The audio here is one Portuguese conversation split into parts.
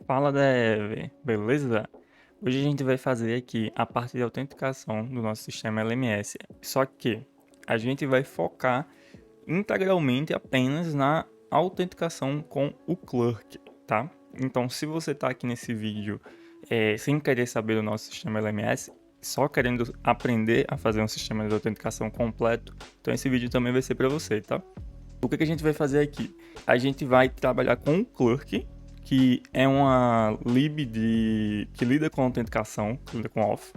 Fala, Dev, beleza? Hoje a gente vai fazer aqui a parte de autenticação do nosso sistema LMS, só que a gente vai focar integralmente apenas na autenticação com o Clerk, tá? Então, se você está aqui nesse vídeo sem querer saber do nosso sistema LMS, só querendo aprender a fazer um sistema de autenticação completo, então esse vídeo também vai ser para você, tá? O que a gente vai fazer aqui? A gente vai trabalhar com o Clerk, que é uma lib que lida com autenticação, que lida com auth.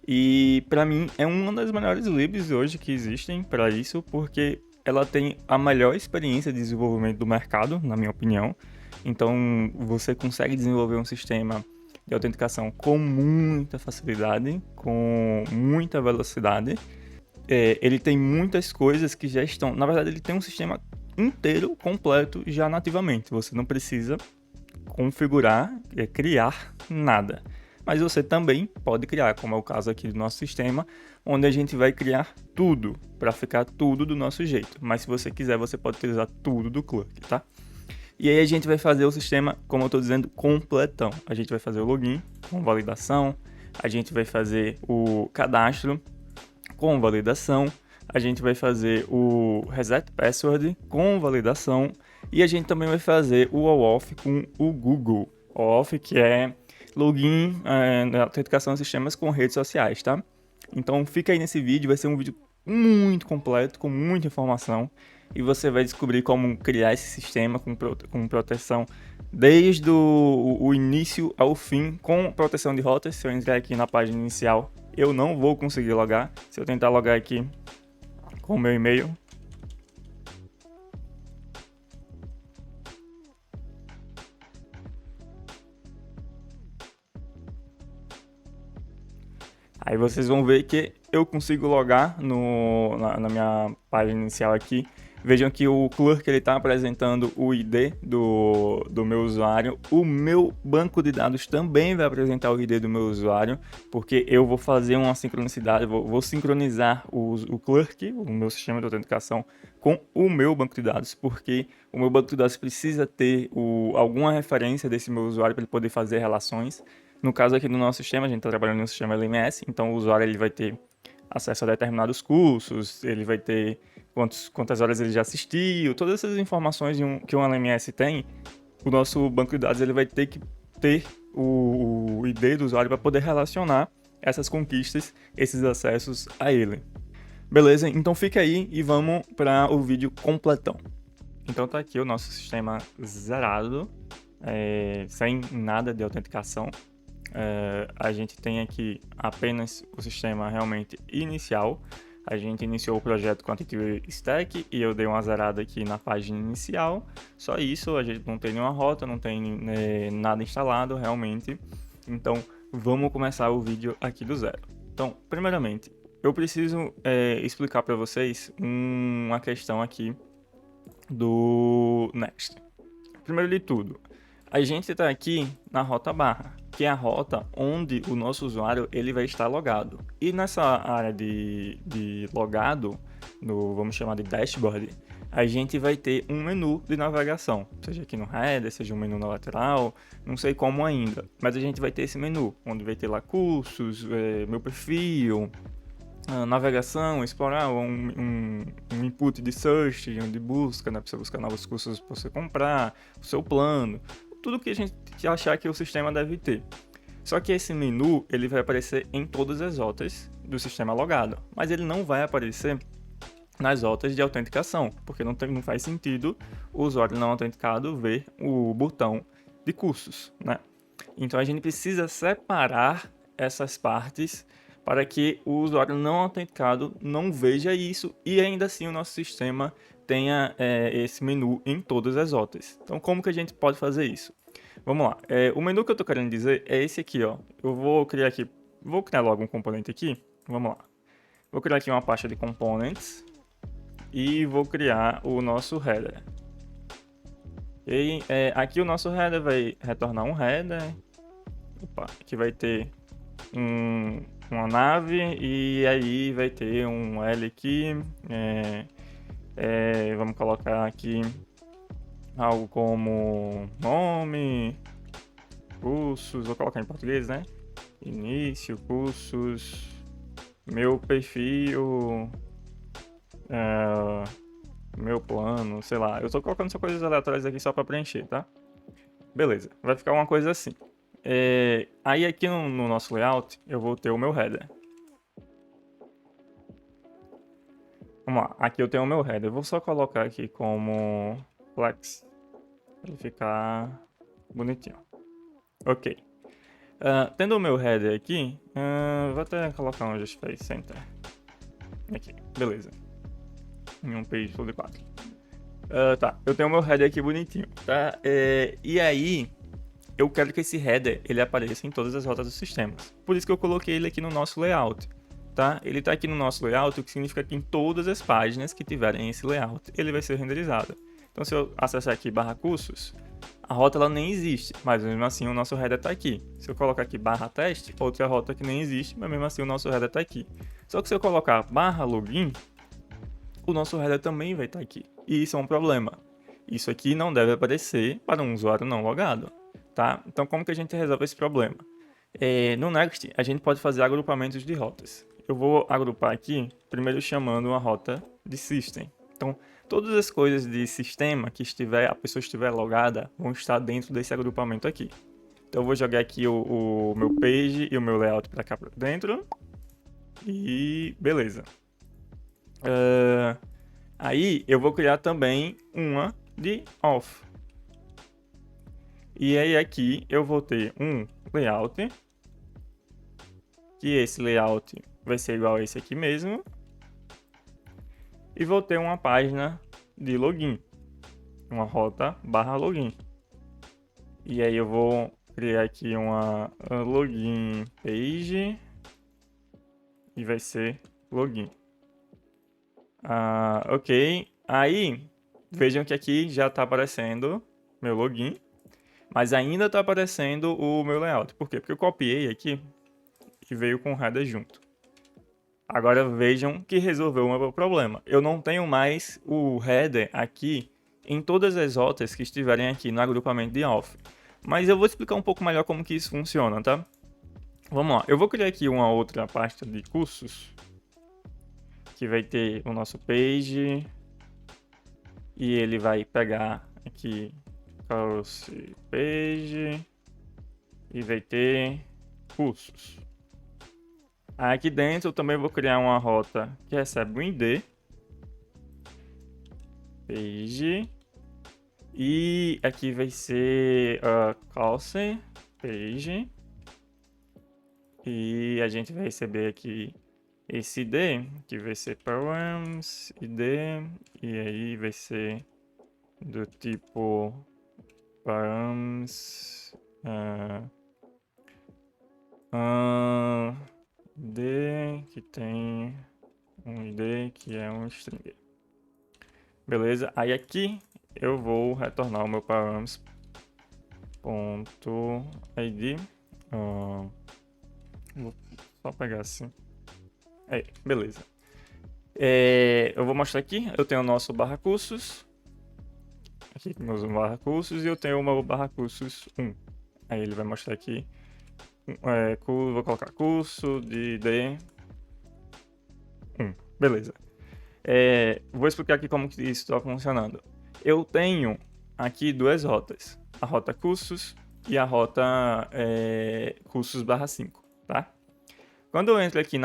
E para mim é uma das melhores libs hoje que existem para isso, porque ela tem a melhor experiência de desenvolvimento do mercado, na minha opinião. Então você consegue desenvolver um sistema de autenticação com muita facilidade, com muita velocidade. Ele tem muitas coisas que já estão. Na verdade, ele tem um sistema inteiro, completo, já nativamente. Você não precisa configurar, criar nada. Mas você também pode criar, como é o caso aqui do nosso sistema, onde a gente vai criar tudo, para ficar tudo do nosso jeito. Mas se você quiser, você pode utilizar tudo do Clerk, tá? E aí a gente vai fazer o sistema, como eu estou dizendo, completão. A gente vai fazer o login com validação, a gente vai fazer o cadastro com validação, a gente vai fazer o reset password com validação e a gente também vai fazer o OAuth com o Google. OAuth que é login na autenticação de sistemas com redes sociais, tá? Então fica aí nesse vídeo, vai ser um vídeo muito completo, com muita informação e você vai descobrir como criar esse sistema com proteção desde o início ao fim, com proteção de rotas. Se eu entrar aqui na página inicial, eu não vou conseguir logar. Se eu tentar logar aqui com o meu e-mail, aí vocês vão ver que eu consigo logar na minha página inicial aqui. Vejam que o Clerk está apresentando o ID do meu usuário. O meu banco de dados também vai apresentar o ID do meu usuário, porque eu vou fazer uma sincronicidade, vou sincronizar o Clerk, o meu sistema de autenticação, com o meu banco de dados, porque o meu banco de dados precisa ter alguma referência desse meu usuário para ele poder fazer relações. No caso aqui do nosso sistema, a gente está trabalhando no sistema LMS, então o usuário ele vai ter acesso a determinados cursos, ele vai ter quantas horas ele já assistiu, todas essas informações que um LMS tem, o nosso banco de dados ele vai ter que ter o ID do usuário para poder relacionar essas conquistas, esses acessos a ele. Beleza? Então fica aí e vamos para o vídeo completão. Então tá aqui o nosso sistema zerado, sem nada de autenticação. A gente tem aqui apenas o sistema realmente inicial. A gente iniciou o projeto com a Attitude Stack e eu dei uma zerada aqui na página inicial. Só isso, a gente não tem nenhuma rota, não tem nada instalado realmente. Então vamos começar o vídeo aqui do zero. Então, primeiramente, eu preciso explicar para vocês uma questão aqui do Next. Primeiro de tudo, a gente está aqui na rota barra, que é a rota onde o nosso usuário ele vai estar logado. E nessa área de logado, vamos chamar de dashboard, a gente vai ter um menu de navegação, seja aqui no header, seja um menu na lateral, não sei como ainda, mas a gente vai ter esse menu, onde vai ter lá cursos, meu perfil, navegação, explorar um input de search, de busca, né, para você buscar novos cursos para você comprar, o seu plano, tudo que a gente achar que o sistema deve ter. Só que esse menu ele vai aparecer em todas as rotas do sistema logado, mas ele não vai aparecer nas rotas de autenticação, porque não faz sentido o usuário não autenticado ver o botão de cursos, né? Então a gente precisa separar essas partes para que o usuário não autenticado não veja isso e ainda assim o nosso sistema tenha esse menu em todas as rotas. Então como que a gente pode fazer isso? Vamos lá, o menu que eu estou querendo dizer é esse aqui, ó. Eu vou criar logo um componente aqui, vamos lá. Vou criar aqui uma pasta de components e vou criar o nosso header. E aqui o nosso header vai retornar um header, que vai ter uma nave e aí vai ter um L aqui, vamos colocar aqui algo como nome, cursos, vou colocar em português, né? Início, cursos, meu perfil, meu plano, sei lá. Eu tô colocando só coisas aleatórias aqui só pra preencher, tá? Beleza, vai ficar uma coisa assim. Aí aqui no nosso layout, eu vou ter o meu header. Vamos lá, aqui eu tenho o meu header. Eu vou só colocar aqui como flex, pra ele ficar bonitinho. Ok. Tendo o meu header aqui, vou até colocar um Justify Center. Aqui, beleza. Em um page flow de 4. Tá, eu tenho o meu header aqui bonitinho, tá? E aí, eu quero que esse header ele apareça em todas as rotas do sistema. Por isso que eu coloquei ele aqui no nosso layout, tá? Ele tá aqui no nosso layout, o que significa que em todas as páginas que tiverem esse layout, ele vai ser renderizado. Então, se eu acessar aqui /cursos, a rota ela nem existe, mas mesmo assim o nosso header está aqui. Se eu colocar aqui /teste, outra rota que nem existe, mas mesmo assim o nosso header está aqui. Só que se eu colocar /login, o nosso header também vai estar aqui. E isso é um problema. Isso aqui não deve aparecer para um usuário não logado, tá? Então como que a gente resolve esse problema? No Next, a gente pode fazer agrupamentos de rotas. Eu vou agrupar aqui, primeiro chamando uma rota de system. Então, todas as coisas de sistema que a pessoa estiver logada vão estar dentro desse agrupamento aqui. Então, eu vou jogar aqui o meu page e o meu layout para cá para dentro. E beleza. Aí, eu vou criar também uma de off. E aí, aqui, eu vou ter um layout. Que esse layout vai ser igual a esse aqui mesmo. E vou ter uma página de login, uma rota /login. E aí eu vou criar aqui uma login page e vai ser login. Ok, aí vejam que aqui já está aparecendo meu login, mas ainda está aparecendo o meu layout. Por quê? Porque eu copiei aqui e veio com o header junto. Agora vejam que resolveu o meu problema. Eu não tenho mais o header aqui em todas as rotas que estiverem aqui no agrupamento de off. Mas eu vou explicar um pouco melhor como que isso funciona, tá? Vamos lá. Eu vou criar aqui uma outra pasta de cursos. Que vai ter o nosso page. E ele vai pegar aqui course page. E vai ter cursos. Aqui dentro eu também vou criar uma rota que recebe um ID, page, e aqui vai ser course page, e a gente vai receber aqui esse ID, que vai ser params, ID, e aí vai ser do tipo params, ID que tem um ID que é um string. Beleza? Aí aqui eu vou retornar o meu params.id. Vou só pegar assim. Aí, beleza. Eu vou mostrar aqui. Eu tenho o nosso /cursos. Aqui com meus /cursos e eu tenho o meu /cursos 1. Aí ele vai mostrar aqui. Vou colocar curso de D1. Beleza. Vou explicar aqui como que isso está funcionando. Eu tenho aqui duas rotas. A rota cursos e a rota cursos /5, tá? Quando eu entro aqui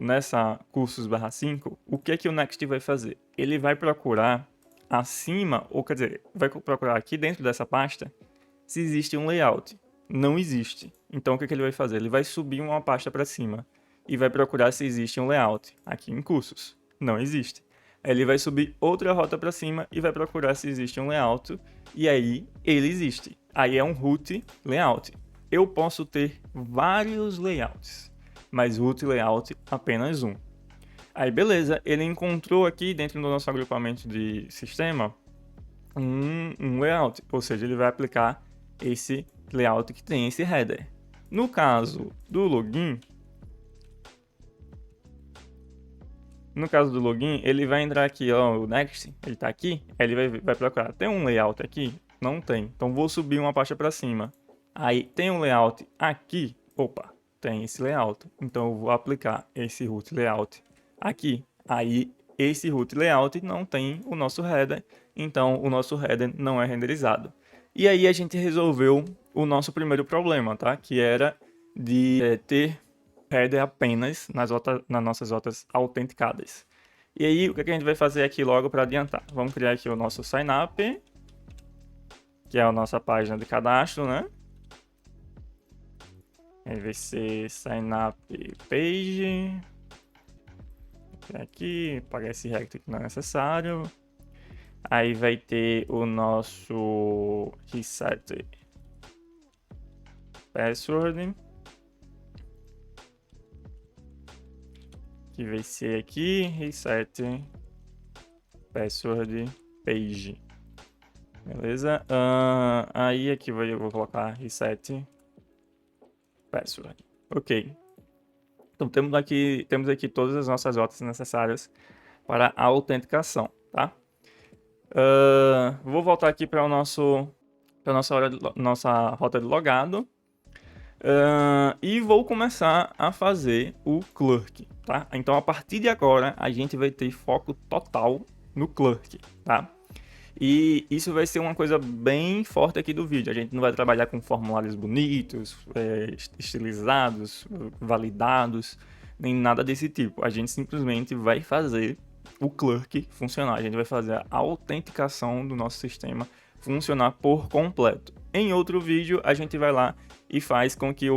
nessa cursos /5, o que é que o Next vai fazer? Ele vai procurar acima, ou quer dizer, vai procurar aqui dentro dessa pasta se existe um layout. Não existe. Então o que ele vai fazer? Ele vai subir uma pasta para cima e vai procurar se existe um layout aqui em cursos. Não existe. Ele vai subir outra rota para cima e vai procurar se existe um layout e aí ele existe. Aí é um root layout. Eu posso ter vários layouts, mas root layout apenas um. Aí beleza, ele encontrou aqui dentro do nosso agrupamento de sistema um layout, ou seja, ele vai aplicar esse layout que tem esse header. No caso do login, ele vai entrar aqui, ó, o Next, ele tá aqui, aí ele vai procurar. Tem um layout aqui? Não tem. Então vou subir uma pasta para cima. Aí tem um layout aqui, opa, tem esse layout. Então eu vou aplicar esse root layout aqui. Aí esse root layout não tem o nosso header, então o nosso header não é renderizado. E aí a gente resolveu o nosso primeiro problema, tá? Que era de ter header apenas nas nossas rotas autenticadas. E aí o que a gente vai fazer aqui logo para adiantar? Vamos criar aqui o nosso sign-up, que é a nossa página de cadastro, né? Aí vai ser sign-up page. Aqui, pagar esse record que não é necessário. Aí vai ter o nosso reset password, que vai ser aqui reset password page. Beleza? Aí aqui eu vou colocar reset password. Ok. Então temos aqui todas as nossas rotas necessárias para a autenticação, tá? Vou voltar aqui para nossa rota de logado. E vou começar a fazer o clerk, tá? Então a partir de agora a gente vai ter foco total no clerk, tá? E isso vai ser uma coisa bem forte aqui do vídeo. A gente não vai trabalhar com formulários bonitos, estilizados, validados, nem nada desse tipo. A gente simplesmente vai fazer o clerk funcionar. A gente vai fazer a autenticação do nosso sistema funcionar por completo. Em outro vídeo, a gente vai lá e faz com que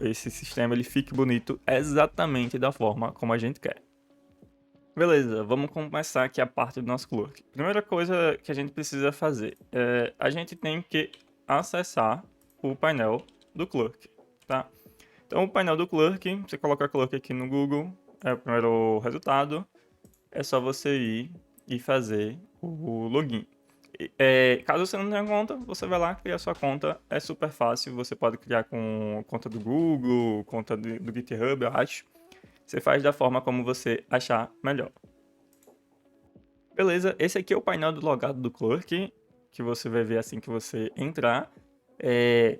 esse sistema ele fique bonito exatamente da forma como a gente quer. Beleza, vamos começar aqui a parte do nosso clerk. Primeira coisa que a gente precisa fazer é a gente tem que acessar o painel do clerk, tá? Então o painel do clerk, você coloca clerk aqui no Google, é o primeiro resultado, é só você ir e fazer o login. Caso você não tenha conta, você vai lá, cria sua conta, é super fácil, você pode criar com conta do Google, conta do GitHub, eu acho. Você faz da forma como você achar melhor. Beleza, esse aqui é o painel do logado do clerk, que você vai ver assim que você entrar.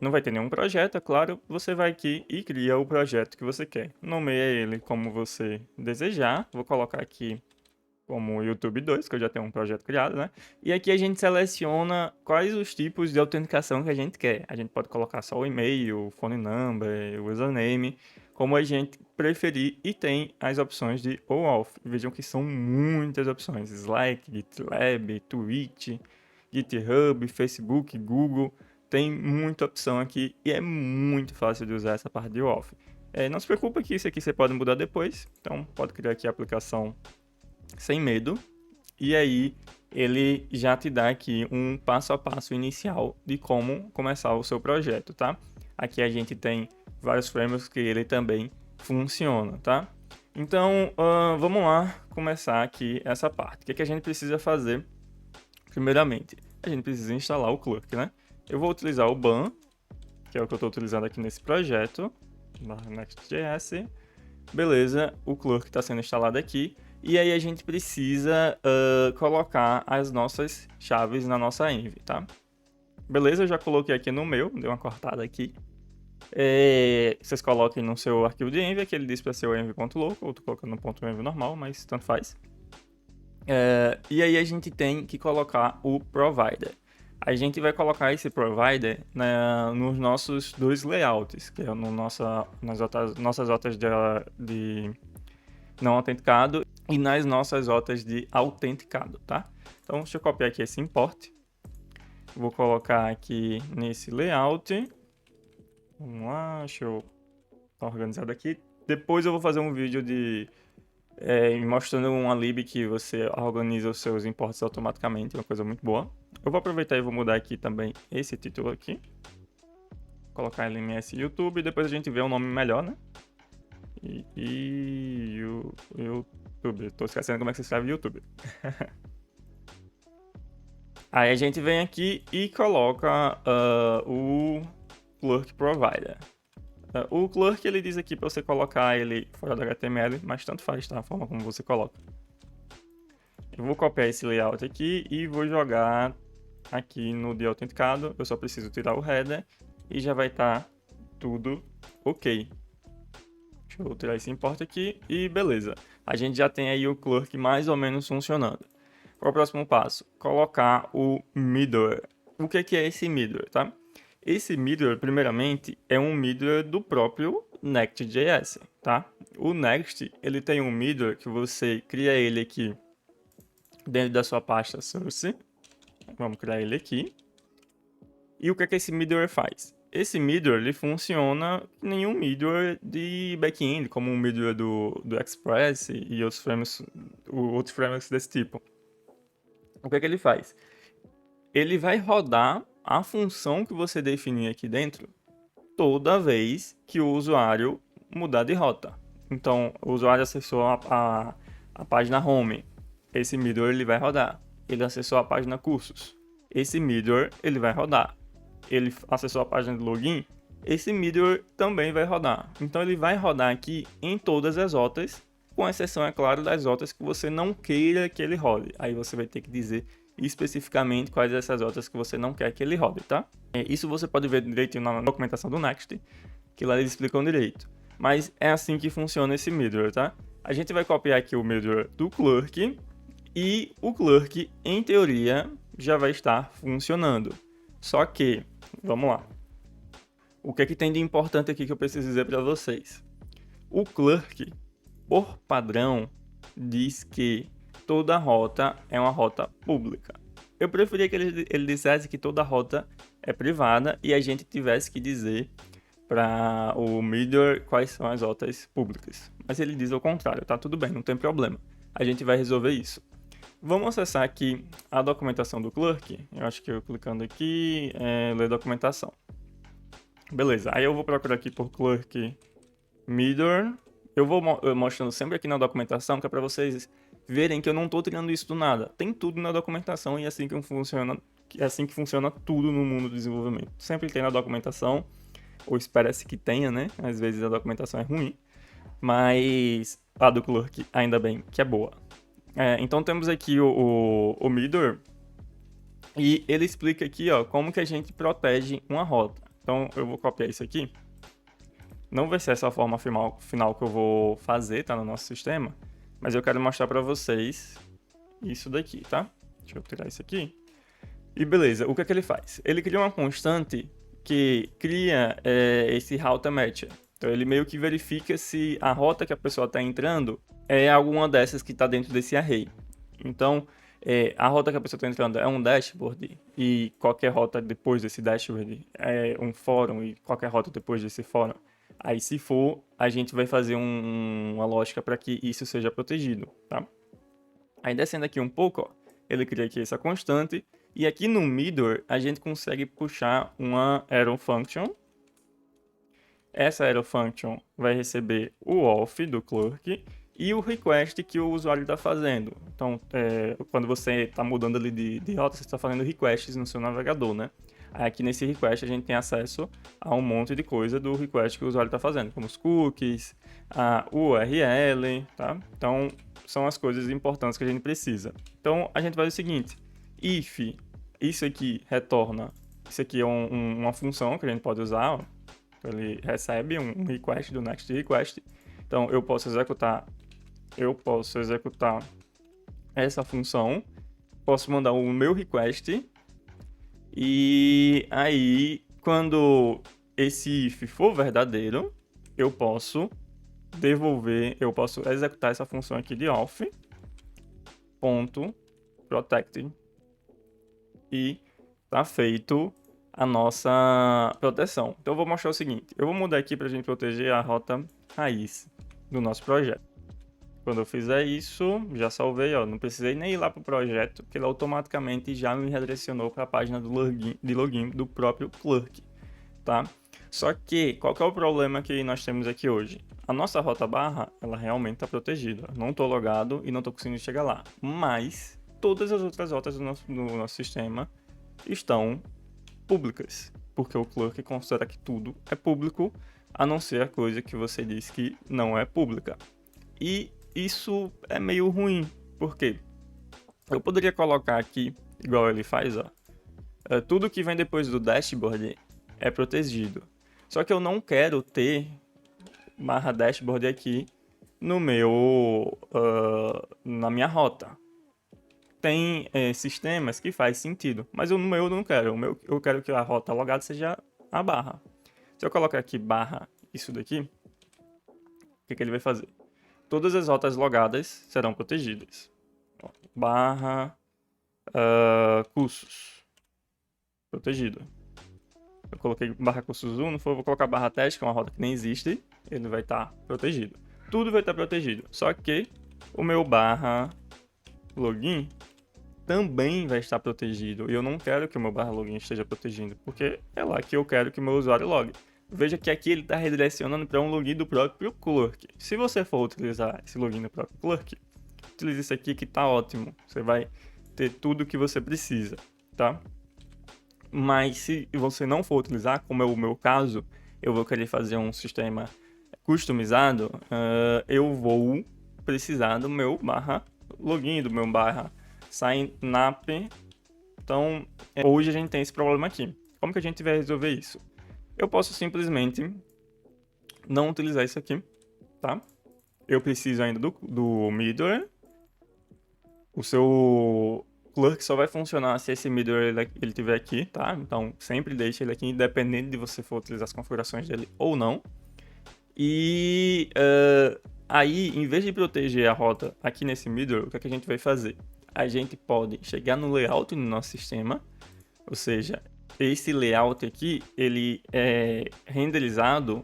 Não vai ter nenhum projeto, é claro. Você vai aqui e cria o projeto que você quer. Nomeia ele como você desejar. Vou colocar aqui como YouTube 2, que eu já tenho um projeto criado, né? E aqui a gente seleciona quais os tipos de autenticação que a gente quer. A gente pode colocar só o e-mail, o phone number, o username, como a gente preferir, e tem as opções de OAuth. Vejam que são muitas opções: Slack, GitLab, Twitch, GitHub, Facebook, Google. Tem muita opção aqui e é muito fácil de usar essa parte de OAuth. Não se preocupe que isso aqui você pode mudar depois, então pode criar aqui a aplicação sem medo, e aí ele já te dá aqui um passo a passo inicial de como começar o seu projeto, tá? Aqui a gente tem vários frameworks que ele também funciona, tá? Então, vamos lá começar aqui essa parte. O que a gente precisa fazer? Primeiramente, a gente precisa instalar o clerk, né? Eu vou utilizar o ban, que é o que eu estou utilizando aqui nesse projeto, Next.js. Beleza, o clerk está sendo instalado aqui. E aí a gente precisa colocar as nossas chaves na nossa env, tá? Beleza, eu já coloquei aqui no meu, dei uma cortada aqui. Vocês coloquem no seu arquivo de env, aqui ele diz para ser o env.local, eu tô colocando no .env normal, mas tanto faz. E aí a gente tem que colocar o provider. A gente vai colocar esse provider nos nossos dois layouts, que é nas nossas rotas de não autenticado e nas nossas rotas de autenticado, tá? Então, deixa eu copiar aqui esse import. Vou colocar aqui nesse layout. Vamos lá, deixa eu estar organizado aqui. Depois eu vou fazer um vídeo mostrando uma lib que você organiza os seus imports automaticamente, uma coisa muito boa. Eu vou aproveitar e vou mudar aqui também esse título aqui. Vou colocar LMS YouTube e depois a gente vê um nome melhor, né? YouTube. Tô esquecendo como é que se escreve YouTube. Aí a gente vem aqui e coloca o clerk provider. O clerk ele diz aqui para você colocar ele fora do HTML, mas tanto faz, tá? A forma como você coloca. Eu vou copiar esse layout aqui e vou jogar aqui no de autenticado. Eu só preciso tirar o header e já vai estar tudo ok. Deixa eu tirar esse import aqui e beleza. A gente já tem aí o Clerk mais ou menos funcionando. Qual é o próximo passo? Colocar o middleware. O que é esse middleware, tá? Esse middleware, primeiramente, é um middleware do próprio Next.js, tá? O Next, ele tem um middleware que você cria ele aqui dentro da sua pasta source. Vamos criar ele aqui. E o que esse middleware faz? Esse middleware ele funciona que nenhum middleware de back-end, como o middleware do Express e outros frameworks desse tipo. O que ele faz? Ele vai rodar a função que você definir aqui dentro toda vez que o usuário mudar de rota. Então, o usuário acessou a página home, esse middleware ele vai rodar. Ele acessou a página cursos, esse middleware ele vai rodar. Ele acessou a página de login, esse middleware também vai rodar. Então ele vai rodar aqui em todas as rotas, com exceção, é claro, das rotas que você não queira que ele rode. Aí você vai ter que dizer especificamente quais dessas rotas que você não quer que ele rode, tá? Isso você pode ver direitinho na documentação do Next, que lá eles explicam direito. Mas é assim que funciona esse middleware, tá? A gente vai copiar aqui o middleware do Clerk, e o Clerk, em teoria, já vai estar funcionando. Só que, vamos lá. O que tem de importante aqui que eu preciso dizer para vocês? O Clerk, por padrão, diz que toda rota é uma rota pública. Eu preferia que ele dissesse que toda rota é privada e a gente tivesse que dizer para o middleware quais são as rotas públicas. Mas ele diz ao contrário, tá tudo bem, não tem problema. A gente vai resolver isso. Vamos acessar aqui a documentação do Clerk. Eu acho que eu clicando aqui, ler documentação. Beleza, aí eu vou procurar aqui por Clerk middleware. Eu vou mostrando sempre aqui na documentação, que é para vocês verem que eu não estou tirando isso do nada. Tem tudo na documentação e é assim que funciona tudo no mundo do desenvolvimento. Sempre tem na documentação, ou espera-se que tenha, né? Às vezes a documentação é ruim, mas a do Clerk ainda bem que é boa. Então temos aqui o middleware e ele explica aqui, ó, como que a gente protege uma rota. Então eu vou copiar isso aqui. Não vai ser essa a forma final que eu vou fazer, tá, no nosso sistema, mas eu quero mostrar para vocês isso daqui, tá? Deixa eu tirar isso aqui. E beleza, o que ele faz? Ele cria uma constante que cria esse router matcher. Então ele meio que verifica se a rota que a pessoa está entrando é alguma dessas que está dentro desse array. Então, a rota que a pessoa está entrando é um dashboard e qualquer rota depois desse dashboard é um fórum e qualquer rota depois desse fórum. Aí, se for, a gente vai fazer uma lógica para que isso seja protegido, tá? Aí, descendo aqui um pouco, ó, ele cria aqui essa constante. E aqui no middleware, a gente consegue puxar uma arrow function. Essa arrow function vai receber o auth do Clerk e o request que o usuário está fazendo. Então, quando você está mudando ali de rota, você está fazendo requests no seu navegador, né? Aí aqui nesse request a gente tem acesso a um monte de coisa do request que o usuário está fazendo, como os cookies, a URL, tá? Então, são as coisas importantes que a gente precisa. Então, a gente faz o seguinte, if isso aqui retorna, isso aqui é uma função que a gente pode usar, ó. Ele recebe um request do next request. Então, eu posso executar essa função, posso mandar o meu request, e aí, quando esse if for verdadeiro, eu posso executar essa função aqui de auth.protect e tá feito a nossa proteção. Então eu vou mostrar o seguinte, eu vou mudar aqui para a gente proteger a rota raiz do nosso projeto. Quando eu fizer isso, já salvei, ó, não precisei nem ir lá para o projeto, porque ele automaticamente já me redirecionou para a página de login do próprio Clerk, tá? Só que, qual que é o problema que nós temos aqui hoje? A nossa rota barra, ela realmente está protegida. Eu não estou logado e não estou conseguindo chegar lá, mas todas as outras rotas do nosso sistema estão públicas, porque o Clerk considera que tudo é público, a não ser a coisa que você diz que não é pública. E isso é meio ruim, porque eu poderia colocar aqui, igual ele faz, ó, tudo que vem depois do dashboard é protegido. Só que eu não quero ter barra dashboard aqui no meu, na minha rota. Tem sistemas que faz sentido, mas no meu eu não quero. Eu quero que a rota logada seja a barra. Se eu colocar aqui barra isso daqui, o que ele vai fazer? Todas as rotas logadas serão protegidas. Barra cursos, protegido. Eu coloquei barra cursos 1, não for, eu vou colocar barra teste, que é uma rota que nem existe, ele vai estar protegido. Tudo vai estar protegido, só que o meu barra login também vai estar protegido. E eu não quero que o meu barra login esteja protegido, porque é lá que eu quero que o meu usuário logue. Veja que aqui ele está redirecionando para um login do próprio Clerk. Se você for utilizar esse login do próprio Clerk, utilize isso aqui que está ótimo. Você vai ter tudo o que você precisa, tá? Mas se você não for utilizar, como é o meu caso, eu vou querer fazer um sistema customizado, eu vou precisar do meu barra login, do meu barra signup. Então, hoje a gente tem esse problema aqui. Como que a gente vai resolver isso? Eu posso simplesmente não utilizar isso aqui, tá? Eu preciso ainda do middleware. O seu Clerk só vai funcionar se esse middleware ele tiver aqui, tá? Então, sempre deixe ele aqui, independente de você for utilizar as configurações dele ou não. E aí, em vez de proteger a rota aqui nesse middleware, o que é que a gente vai fazer? A gente pode chegar no layout no nosso sistema, ou seja, esse layout aqui, ele é renderizado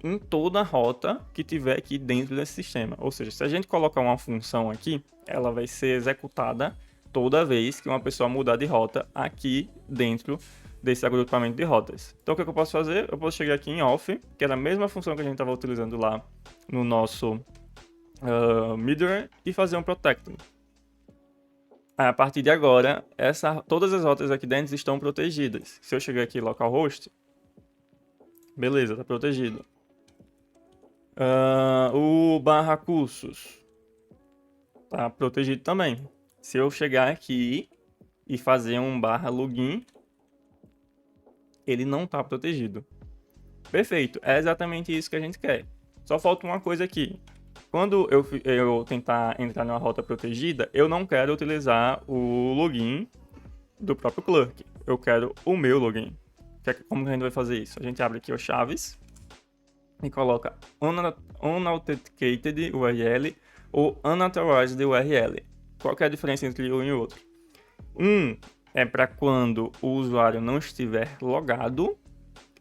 em toda a rota que tiver aqui dentro desse sistema. Ou seja, se a gente colocar uma função aqui, ela vai ser executada toda vez que uma pessoa mudar de rota aqui dentro desse agrupamento de rotas. Então o que eu posso fazer? Eu posso chegar aqui em off, que era a mesma função que a gente estava utilizando lá no nosso middleware, e fazer um protector. A partir de agora, todas as rotas aqui dentro estão protegidas. Se eu chegar aqui em localhost, beleza, está protegido. O barra cursos está protegido também. Se eu chegar aqui e fazer um barra login, ele não está protegido. Perfeito, é exatamente isso que a gente quer. Só falta uma coisa aqui. Quando eu tentar entrar numa rota protegida, eu não quero utilizar o login do próprio Clerk. Eu quero o meu login. Como que a gente vai fazer isso? A gente abre aqui o chaves e coloca unauthenticated URL ou unauthorized URL. Qual que é a diferença entre um e o outro? Um é para quando o usuário não estiver logado,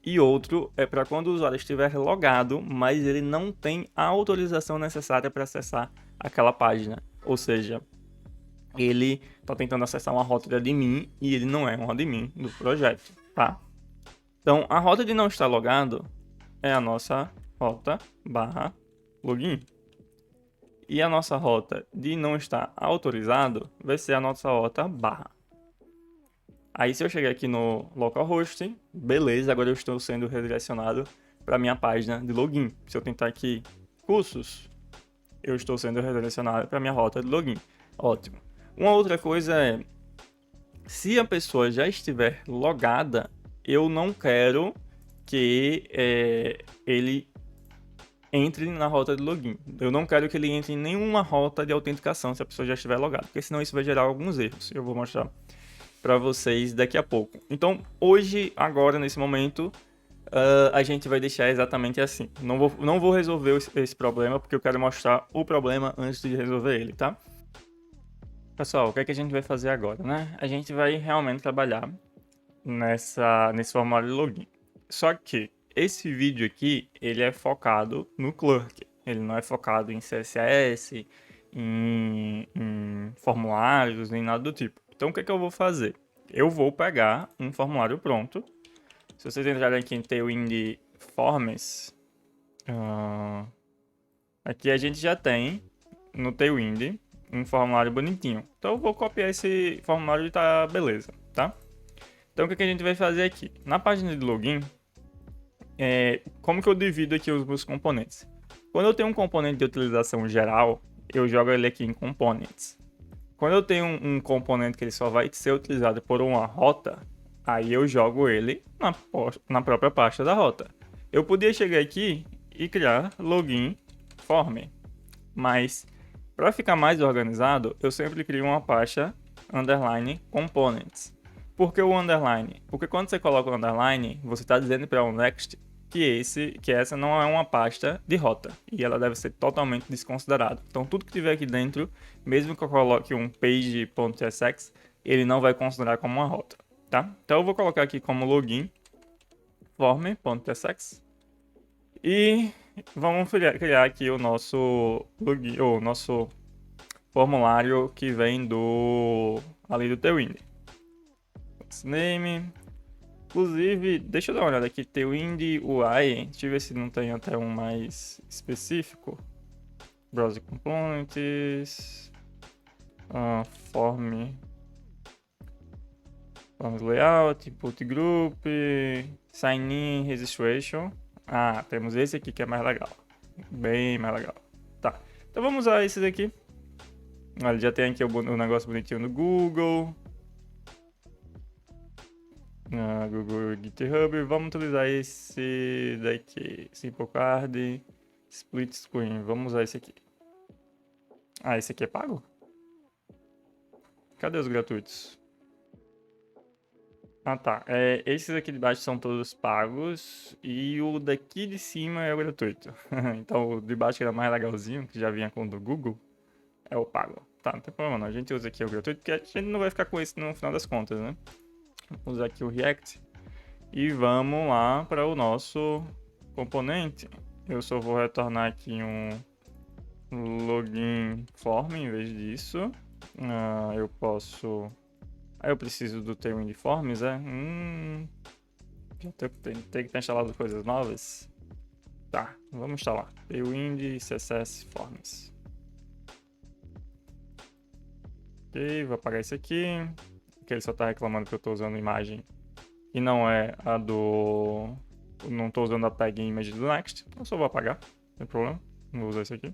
e outro é para quando o usuário estiver logado, mas ele não tem a autorização necessária para acessar aquela página. Ou seja, ele está tentando acessar uma rota de admin e ele não é um admin do projeto, tá? Então, a rota de não estar logado é a nossa rota barra login. E a nossa rota de não estar autorizado vai ser a nossa rota barra. Aí se eu chegar aqui no localhost, beleza, agora eu estou sendo redirecionado para a minha página de login. Se eu tentar aqui cursos, eu estou sendo redirecionado para a minha rota de login. Ótimo. Uma outra coisa é, se a pessoa já estiver logada, eu não quero que ele entre na rota de login. Eu não quero que ele entre em nenhuma rota de autenticação se a pessoa já estiver logada, porque senão isso vai gerar alguns erros. Eu vou mostrar para vocês daqui a pouco. Então, hoje, agora, nesse momento, a gente vai deixar exatamente assim. Não vou resolver esse problema, porque eu quero mostrar o problema antes de resolver ele, tá? Pessoal, o que é que a gente vai fazer agora, né? A gente vai realmente trabalhar nesse formulário de login. Só que esse vídeo aqui, ele é focado no Clerk. Ele não é focado em CSS, em formulários, nem nada do tipo. Então, o que é que eu vou fazer? Eu vou pegar um formulário pronto. Se vocês entrarem aqui em Tailwind Forms, aqui a gente já tem no Tailwind um formulário bonitinho. Então, eu vou copiar esse formulário e tá beleza, tá? Então, o que é que a gente vai fazer aqui? Na página de login, como que eu divido aqui os meus componentes? Quando eu tenho um componente de utilização geral, eu jogo ele aqui em Components. Quando eu tenho um componente que ele só vai ser utilizado por uma rota, Aí eu jogo ele na própria pasta da rota. Eu podia chegar aqui e criar login form, mas para ficar mais organizado, eu sempre crio uma pasta underline components. Por que o underline? Porque quando você coloca o underline, você está dizendo para o Next que essa não é uma pasta de rota e ela deve ser totalmente desconsiderada. Então tudo que tiver aqui dentro, mesmo que eu coloque um page.tsx, ele não vai considerar como uma rota, tá? Então eu vou colocar aqui como login form.tsx e vamos criar aqui o nosso login, ou nosso formulário que vem ali do Tailwind. Name. Inclusive, deixa eu dar uma olhada aqui, Tailwind UI, deixa eu ver se não tem até um mais específico. Browser Components, Forms Layout, Input Group, Sign In, Registration. Ah, temos esse aqui que é mais legal, bem mais legal. Tá, então vamos usar esse daqui. Olha, já tem aqui o negócio bonitinho no Google. Google GitHub, vamos utilizar esse daqui, Simple Card, Split Screen, vamos usar esse aqui. Ah, esse aqui é pago? Cadê os gratuitos? Ah tá, esses aqui de baixo são todos pagos e o daqui de cima é o gratuito. Então o de baixo que era mais legalzinho, que já vinha com o do Google, é o pago. Tá, não tem problema não, a gente usa aqui o gratuito, porque a gente não vai ficar com esse no final das contas, né? Vamos usar aqui o React e vamos lá para o nosso componente. Eu só vou retornar aqui um login form em vez disso. Eu posso... eu preciso do Tailwind Forms, já tenho que ter instalado coisas novas. Tá, vamos instalar. Tailwind CSS Forms. Ok, vou apagar isso aqui. Que ele só está reclamando que eu estou usando imagem e não é a do... não estou usando a tag image do Next, então eu só vou apagar, não tem problema, não vou usar isso aqui.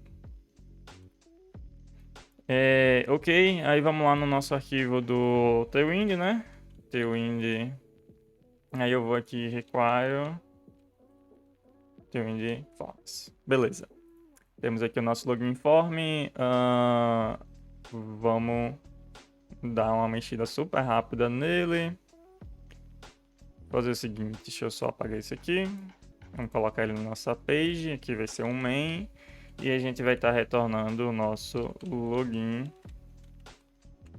Ok, aí vamos lá no nosso arquivo do Tailwind, né? Tailwind, aí eu vou aqui require Tailwind Forms, beleza. Temos aqui o nosso login form, vamos dar uma mexida super rápida nele. Fazer o seguinte, deixa eu só apagar isso aqui. Vamos colocar ele na nossa page, aqui vai ser um main. E a gente vai estar retornando o nosso login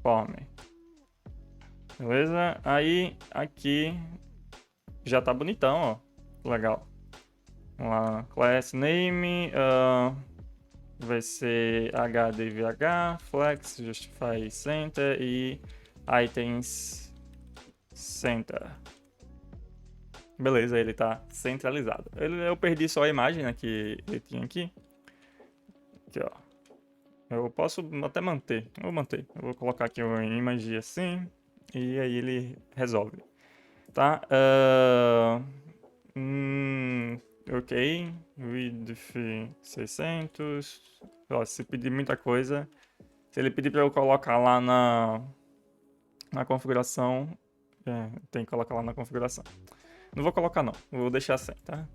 form. Beleza? Aí, aqui, já tá bonitão, ó. Legal. Vamos lá, class name, vai ser HDVH, flex, justify center e items center. Beleza, ele tá centralizado. Eu perdi só a imagem, né, que ele tinha aqui. Aqui, ó. Eu posso até manter. Eu vou manter. Eu vou colocar aqui uma imagem assim. E aí ele resolve. Tá? Ok. Width 600. Ó, se pedir muita coisa. Se ele pedir para eu colocar lá na configuração. Tem que colocar lá na configuração. Não vou colocar não, vou deixar sem, tá?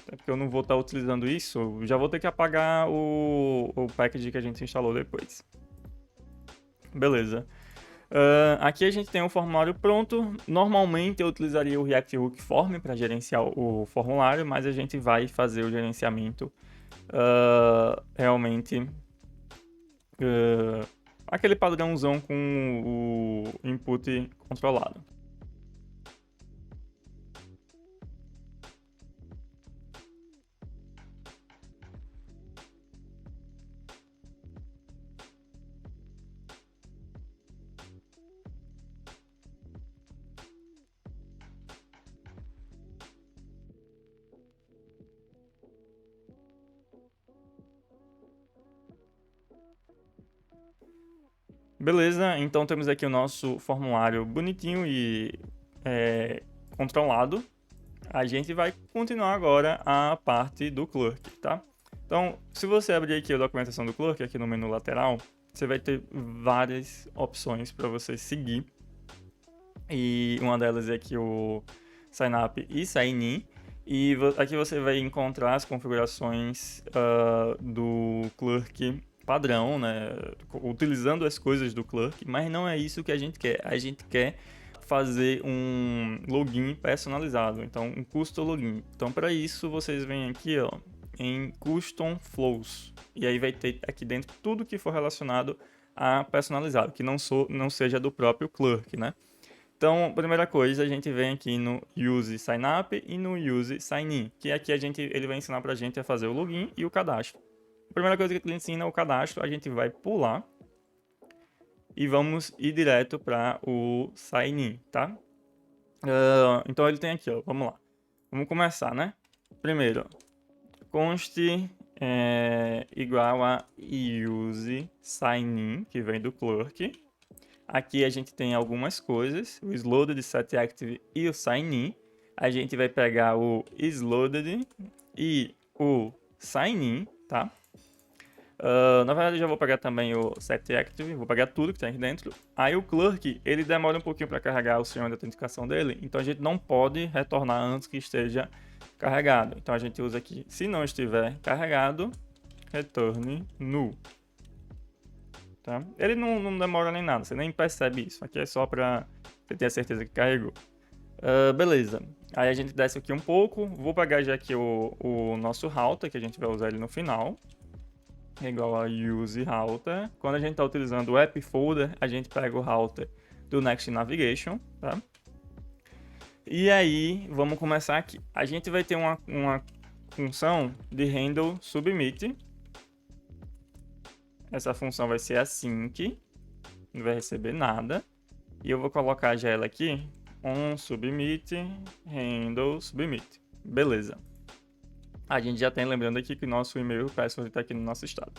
Até porque eu não vou estar utilizando isso, já vou ter que apagar o package que a gente instalou depois. Beleza. Aqui a gente tem o formulário pronto. Normalmente eu utilizaria o React Hook Form para gerenciar o formulário, mas a gente vai fazer o gerenciamento realmente aquele padrãozão com o input controlado. Beleza, então temos aqui o nosso formulário bonitinho e controlado. A gente vai continuar agora a parte do Clerk, tá? Então, se você abrir aqui a documentação do Clerk, aqui no menu lateral, você vai ter várias opções para você seguir E uma delas é aqui o Sign-up e Sign-in. E aqui você vai encontrar as configurações do Clerk padrão, né? Utilizando as coisas do Clerk, mas não é isso que a gente quer. A gente quer fazer um login personalizado, então um custom login. Então para isso vocês vêm aqui, ó, em Custom Flows, e aí vai ter aqui dentro tudo que for relacionado a personalizado, que não seja do próprio Clerk, né? Então, primeira coisa, a gente vem aqui no Use Sign-up e no Use Sign-in, que aqui ele vai ensinar pra gente a fazer o login e o cadastro. A primeira coisa que ele ensina é o cadastro, a gente vai pular e vamos ir direto para o Sign-in, tá? Então ele tem aqui, ó, vamos lá. Vamos começar, né? Primeiro, const igual a use sign-in, que vem do Clerk. Aqui a gente tem algumas coisas, o isLoaded, setActive e o sign-in. A gente vai pegar o isLoaded e o sign-in, tá? Na verdade, eu já vou pegar também o setActive, vou pegar tudo que tem aqui dentro. Aí o Clerk, ele demora um pouquinho para carregar o sistema de autenticação dele, então a gente não pode retornar antes que esteja carregado. Então a gente usa aqui, se não estiver carregado, return null. Tá? Ele não demora nem nada, você nem percebe isso. Aqui é só para você ter a certeza que carregou. Beleza. Aí a gente desce aqui um pouco. Vou pegar já aqui o nosso router, que a gente vai usar ele no final. É igual a use router. Quando a gente está utilizando o app folder, a gente pega o router do Next Navigation. Tá? E aí, vamos começar aqui. A gente vai ter uma função de handle submit. Essa função vai ser async, não vai receber nada. E eu vou colocar já ela aqui, submit, handle submit. Beleza. A gente já tem, lembrando aqui que nosso e-mail password está aqui no nosso estado.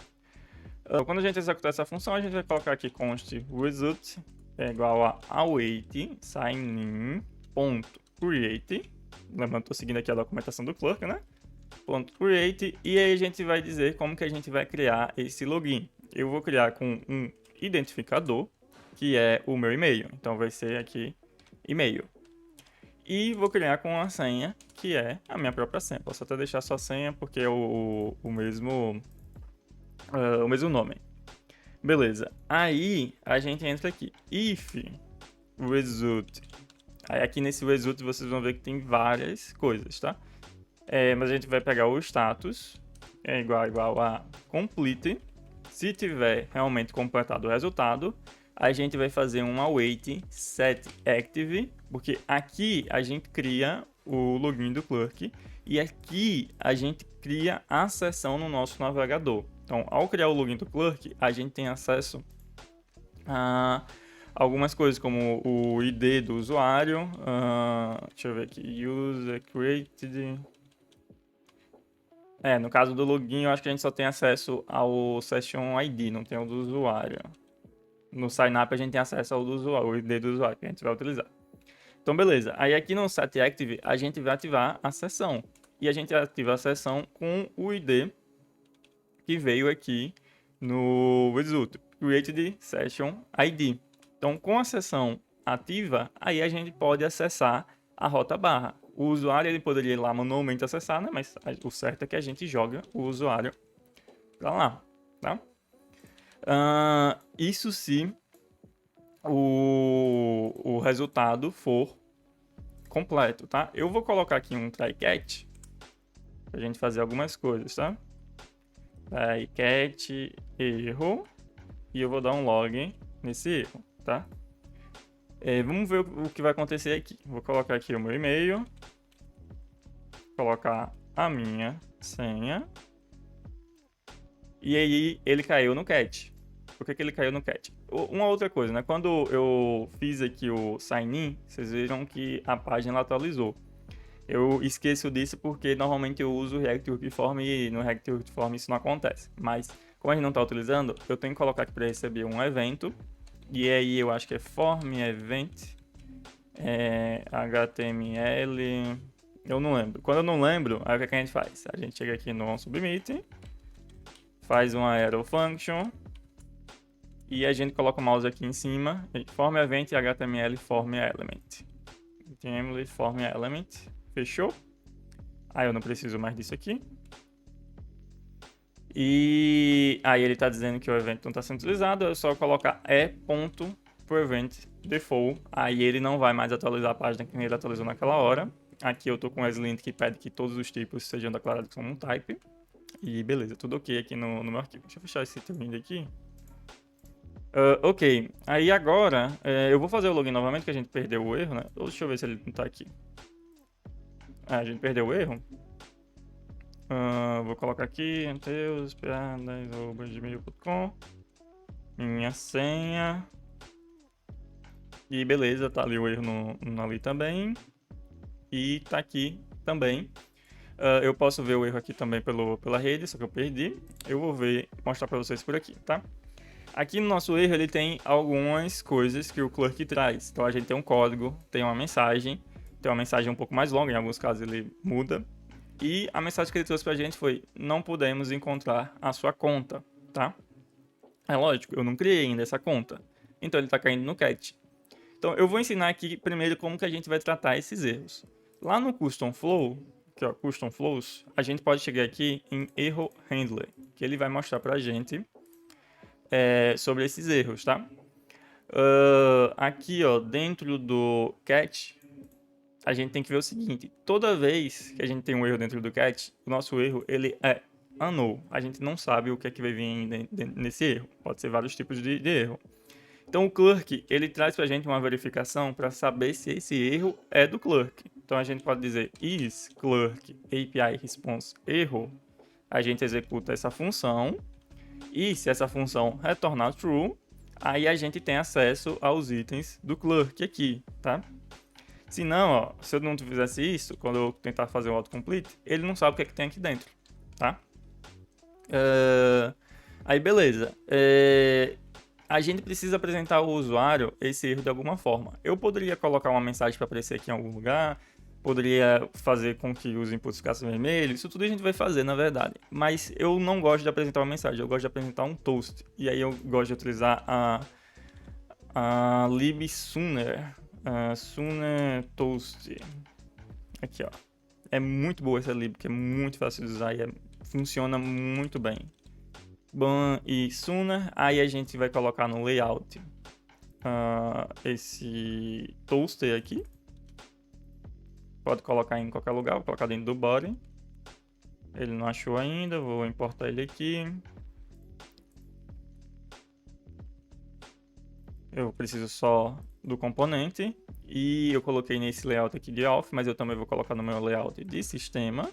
Quando a gente executar essa função, a gente vai colocar aqui const result é igual a await signin.create. Lembrando, estou seguindo aqui a documentação do Clerk, né? .create, e aí a gente vai dizer como que a gente vai criar esse login. Eu vou criar com um identificador, que é o meu e-mail. Então vai ser aqui e-mail. E vou criar com uma senha, que é a minha própria senha. Posso até deixar só senha, porque é o mesmo nome. Beleza. Aí a gente entra aqui. If result. Aí aqui nesse result vocês vão ver que tem várias coisas, tá? Mas a gente vai pegar o status, é igual a complete. Se tiver realmente completado o resultado, a gente vai fazer um await setActive, porque aqui a gente cria o login do Clerk e aqui a gente cria a sessão no nosso navegador. Então, ao criar o login do Clerk, a gente tem acesso a algumas coisas, como o ID do usuário. Deixa eu ver aqui, user created. No caso do login, eu acho que a gente só tem acesso ao Session ID, não tem o do usuário. No sign-up a gente tem acesso ao do usuário, o ID do usuário que a gente vai utilizar. Então, beleza. Aí aqui no setActive, a gente vai ativar a sessão. E a gente ativa a sessão com o ID que veio aqui no result, created session ID. Então, com a sessão ativa, aí a gente pode acessar a rota barra. O usuário ele poderia ir lá manualmente acessar, né? Mas o certo é que a gente joga o usuário para lá, tá? Isso se o resultado for completo, tá? Eu vou colocar aqui um try-catch pra gente fazer algumas coisas, tá? Try-catch erro e eu vou dar um log nesse erro, tá? Vamos ver o que vai acontecer aqui. Vou colocar aqui o meu e-mail, colocar a minha senha e aí ele caiu no catch. Por que ele caiu no catch? Uma outra coisa, né? Quando eu fiz aqui o sign-in, vocês viram que a página atualizou. Eu esqueço disso porque normalmente eu uso o React Workform e no React Workform isso não acontece. Mas como a gente não está utilizando, eu tenho que colocar aqui para receber um evento. E aí eu acho que é form event HTML. Eu não lembro. Quando eu não lembro, aí o que a gente faz? A gente chega aqui no onSubmit, faz uma arrow function E a gente coloca o mouse aqui em cima, form event HTML form element. HTML form element, fechou? Aí eu não preciso mais disso aqui. E aí ele está dizendo que o evento não está sendo utilizado, é só colocar e.prevent_default. Aí ele não vai mais atualizar a página que ele atualizou naquela hora. Aqui eu estou com o ESLint que pede que todos os tipos sejam declarados como um type. E beleza, tudo ok aqui no meu arquivo. Deixa eu fechar esse termino aqui. Ok, aí agora eu vou fazer o login novamente, que a gente perdeu o erro, né? Deixa eu ver se ele não tá aqui. A gente perdeu o erro. Vou colocar aqui, mateus.gmail.com, minha senha. E beleza, tá ali o erro ali também. E tá aqui também. Eu posso ver o erro aqui também pela rede, só que eu perdi. Eu vou mostrar pra vocês por aqui, tá? Aqui no nosso erro, ele tem algumas coisas que o Clerk traz. Então, a gente tem um código, tem uma mensagem um pouco mais longa, em alguns casos ele muda. E a mensagem que ele trouxe pra gente foi: não podemos encontrar a sua conta, tá? É lógico, eu não criei ainda essa conta. Então, ele tá caindo no cat. Então, eu vou ensinar aqui primeiro como que a gente vai tratar esses erros. Lá no Custom Flow, que é o Custom Flows, a gente pode chegar aqui em Error Handler, que ele vai mostrar pra gente sobre esses erros, tá? Aqui, ó, dentro do cat, a gente tem que ver o seguinte: toda vez que a gente tem um erro dentro do cat, o nosso erro ele é unknown. A gente não sabe o que é que vai vir nesse erro. Pode ser vários tipos de erro. Então o Clerk ele traz pra gente uma verificação para saber se esse erro é do Clerk. Então a gente pode dizer is Clerk API response erro. A gente executa essa função. E se essa função retornar true, aí a gente tem acesso aos itens do Clerk aqui, tá? Se não, ó, se eu não fizesse isso, quando eu tentar fazer o autocomplete, ele não sabe o que é que tem aqui dentro, tá? Aí beleza. A gente precisa apresentar ao usuário esse erro de alguma forma. Eu poderia colocar uma mensagem para aparecer aqui em algum lugar, poderia fazer com que os inputs ficassem vermelhos, isso tudo a gente vai fazer, na verdade. Mas eu não gosto de apresentar uma mensagem, eu gosto de apresentar um toast. E aí eu gosto de utilizar a libsooner, sooner toast. Aqui, ó. É muito boa essa lib, que é muito fácil de usar e funciona muito bem. Ban e sooner, aí a gente vai colocar no layout esse toaster aqui. Pode colocar em qualquer lugar, vou colocar dentro do body. Ele não achou ainda, vou importar ele aqui. Eu preciso só do componente. E eu coloquei nesse layout aqui de off, mas eu também vou colocar no meu layout de sistema.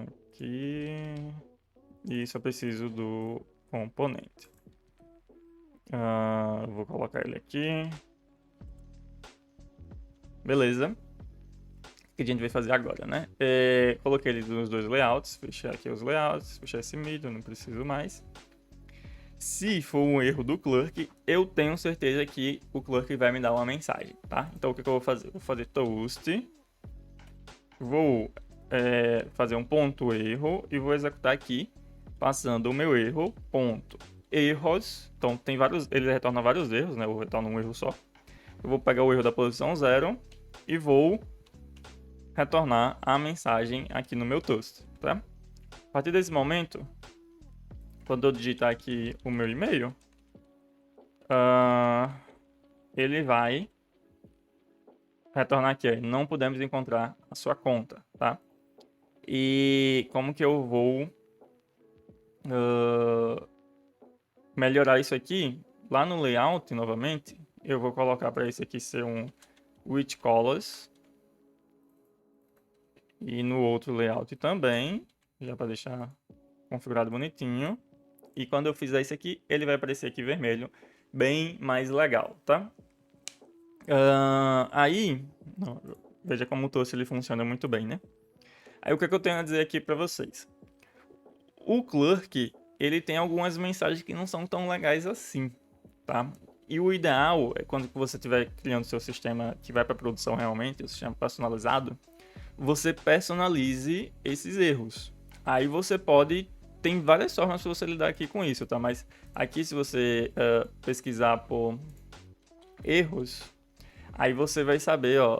Aqui. E só preciso do componente. Vou colocar ele aqui. Beleza. O que a gente vai fazer agora, né? Coloquei ele nos dois layouts. Fechar aqui os layouts. Fechar esse middle, não preciso mais. Se for um erro do Clerk, eu tenho certeza que o Clerk vai me dar uma mensagem, tá? Então o que eu vou fazer? Vou fazer toast. Vou fazer um ponto erro e vou executar aqui, passando o meu erro, ponto erros. Então tem vários, ele retorna vários erros, né? Eu retorno um erro só. Eu vou pegar o erro da posição 0 e vou retornar a mensagem aqui no meu toast, tá? A partir desse momento, quando eu digitar aqui o meu e-mail, ele vai retornar aqui, ó, não podemos encontrar a sua conta, tá? E como que eu vou melhorar isso aqui? Lá no layout, novamente, eu vou colocar para esse aqui ser um with colors. E no outro layout também, já para deixar configurado bonitinho. E quando eu fizer isso aqui, ele vai aparecer aqui vermelho, bem mais legal, tá? Veja como o toast ele funciona muito bem, né? Aí o que eu tenho a dizer aqui para vocês? O Clerk, ele tem algumas mensagens que não são tão legais assim, tá? E o ideal é quando você estiver criando seu sistema que vai para produção realmente, o sistema personalizado, você personalize esses erros. Aí você pode tem várias formas de você lidar aqui com isso, tá? Mas aqui, se você pesquisar por erros, aí você vai saber, ó,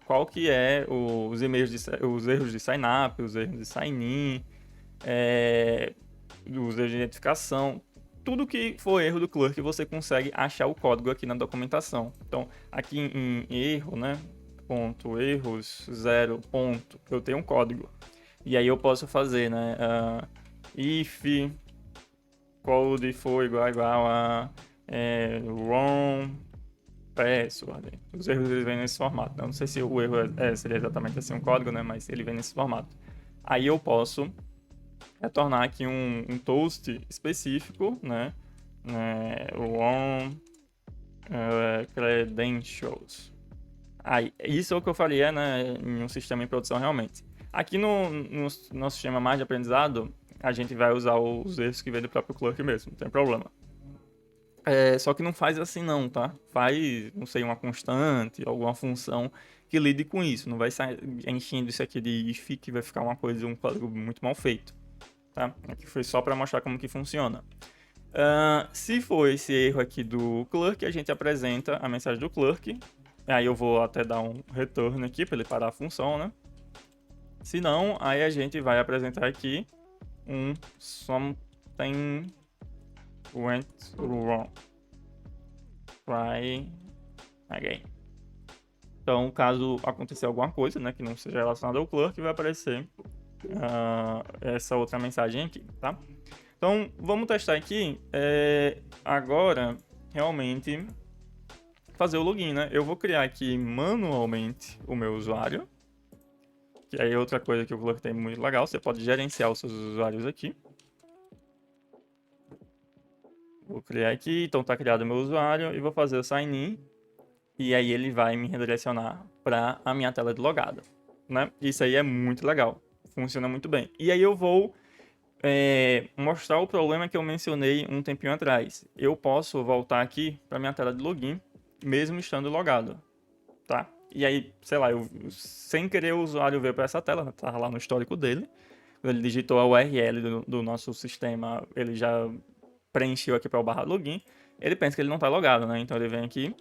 qual que é os os erros de sign-up, os erros de sign-in, os erros de identificação. Tudo que for erro do Clerk, você consegue achar o código aqui na documentação. Então, aqui em erro, né, ponto erros 0 ponto, eu tenho um código. E aí eu posso fazer, né, if code for igual a wrong password. Os erros eles vêm nesse formato. Não sei se o erro seria exatamente assim um código, né, mas ele vem nesse formato. Aí eu posso retornar aqui um toast específico, né, wrong credentials. Aí, isso é o que eu faria, né, em um sistema em produção realmente. Aqui no nosso sistema mais de aprendizado, a gente vai usar os erros que vem do próprio Clerk mesmo, não tem problema. Só que não faz assim não, tá? Faz, não sei, uma constante, alguma função que lide com isso. Não vai sair enchendo isso aqui de if, que vai ficar um código muito mal feito, tá? Aqui foi só para mostrar como que funciona. Se for esse erro aqui do Clerk, a gente apresenta a mensagem do Clerk. Aí eu vou até dar um return aqui para ele parar a função, né? Se não, aí a gente vai apresentar aqui um something went wrong. Try again. Então, caso acontecer alguma coisa, né, que não seja relacionada ao Clerk, vai aparecer essa outra mensagem aqui, tá? Então, vamos testar aqui. Agora, realmente, fazer o login, né? Eu vou criar aqui manualmente o meu usuário. Que aí é outra coisa que o Clerk tem muito legal. Você pode gerenciar os seus usuários aqui. Vou criar aqui, então tá criado o meu usuário e vou fazer o sign in. E aí ele vai me redirecionar para a minha tela de logada, né? Isso aí é muito legal, funciona muito bem. E aí eu vou mostrar o problema que eu mencionei um tempinho atrás. Eu posso voltar aqui para minha tela de login, mesmo estando logado, tá? E aí, sei lá, eu sem querer o usuário veio para essa tela, tá lá no histórico dele. Quando ele digitou a URL do nosso sistema, ele já preencheu aqui para o barra login. Ele pensa que ele não está logado, né? Então ele vem aqui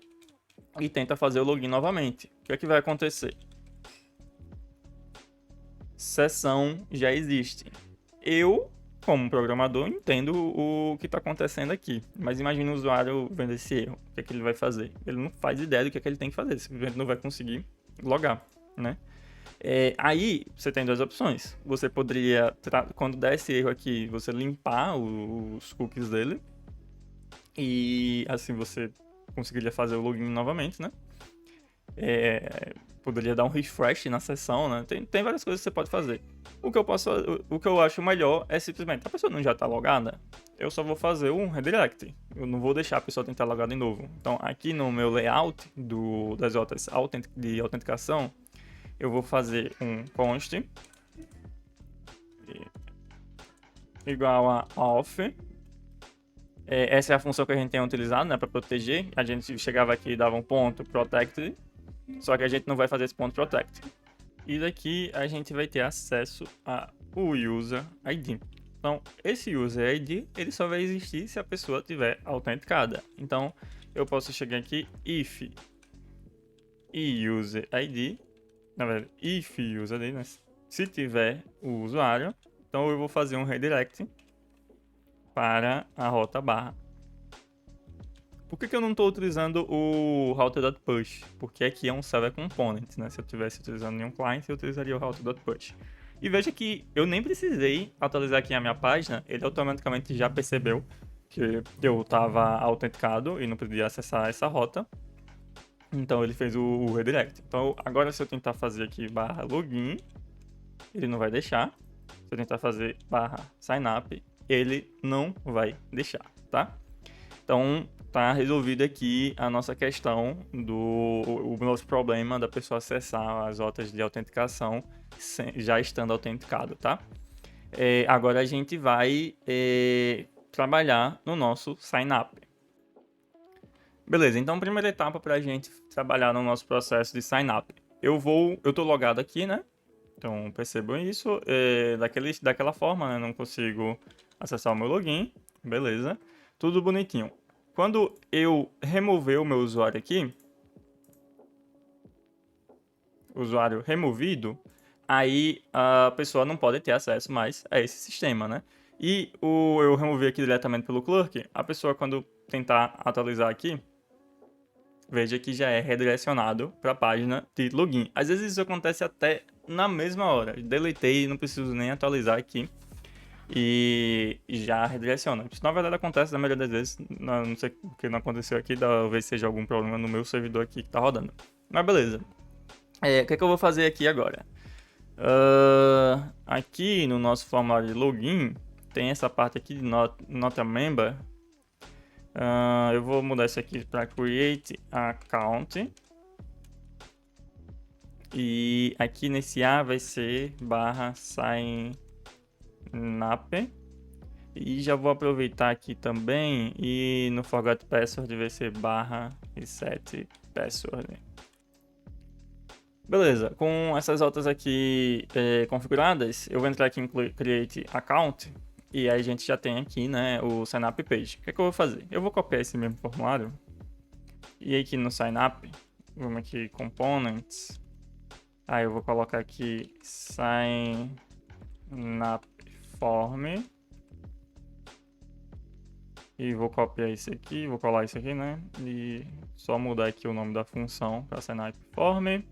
e tenta fazer o login novamente. O que é que vai acontecer? Sessão já existe. Eu, como programador, entendo o que está acontecendo aqui. Mas imagina o usuário vendo esse erro. O que é que ele vai fazer? Ele não faz ideia do que é que ele tem que fazer. Simplesmente não vai conseguir logar, né? Aí você tem duas opções. Você poderia, quando der esse erro aqui, você limpar os cookies dele. E assim você conseguiria fazer o login novamente, né? Poderia dar um refresh na sessão, né? Tem várias coisas que você pode fazer. O que eu acho melhor é simplesmente, a pessoa não já está logada, eu só vou fazer um redirect. Eu não vou deixar a pessoa tentar logar de novo. Então, aqui no meu layout das rotas de autenticação, eu vou fazer um const igual a off. Essa é a função que a gente tem utilizado, né, para proteger. A gente chegava aqui e dava um ponto protect, só que a gente não vai fazer esse ponto protect. E daqui a gente vai ter acesso ao user ID. Então, esse user ID, ele só vai existir se a pessoa tiver autenticada. Então, eu posso chegar aqui, if user ID, na verdade, if user ID, né? Se tiver o usuário, então eu vou fazer um redirect para a rota barra. Por que eu não estou utilizando o router.push? Porque aqui é um server component, né? Se eu estivesse utilizando nenhum client, eu utilizaria o router.push. E veja que eu nem precisei atualizar aqui a minha página, ele automaticamente já percebeu que eu estava autenticado e não podia acessar essa rota. Então ele fez o redirect. Então agora se eu tentar fazer aqui barra login, ele não vai deixar. Se eu tentar fazer barra signup, ele não vai deixar, tá? Então tá resolvido aqui a nossa questão o nosso problema da pessoa acessar as rotas de autenticação já estando autenticado, tá? Agora a gente vai trabalhar no nosso sign-up. Beleza, então primeira etapa para a gente trabalhar no nosso processo de sign-up. Eu tô logado aqui, né? Então, percebam isso. Daquela forma, né? Não consigo acessar o meu login. Beleza. Tudo bonitinho. Quando eu remover o meu usuário aqui, usuário removido, aí a pessoa não pode ter acesso mais a esse sistema, né? E eu remover aqui diretamente pelo Clerk, a pessoa quando tentar atualizar aqui, veja que já é redirecionado para a página de login. Às vezes isso acontece até na mesma hora. Deletei, não preciso nem atualizar aqui e já redireciona. Isso na verdade acontece na maioria das vezes. Não sei o que não aconteceu aqui, talvez seja algum problema no meu servidor aqui que tá rodando. Mas beleza. O que eu vou fazer aqui agora? Aqui no nosso formulário de login, tem essa parte aqui de Not a Member. Eu vou mudar isso aqui para Create Account. E aqui nesse A vai ser /sign up. E já vou aproveitar aqui também e no Forgot Password vai ser /reset password. Beleza, com essas outras aqui configuradas, eu vou entrar aqui em Create Account e aí a gente já tem aqui, né, o Sign Up Page. O que eu vou fazer? Eu vou copiar esse mesmo formulário e aqui no Sign Up, vamos aqui Components, aí eu vou colocar aqui Sign Up Form e vou copiar isso aqui, vou colar isso aqui, né, e só mudar aqui o nome da função para Sign Up Form.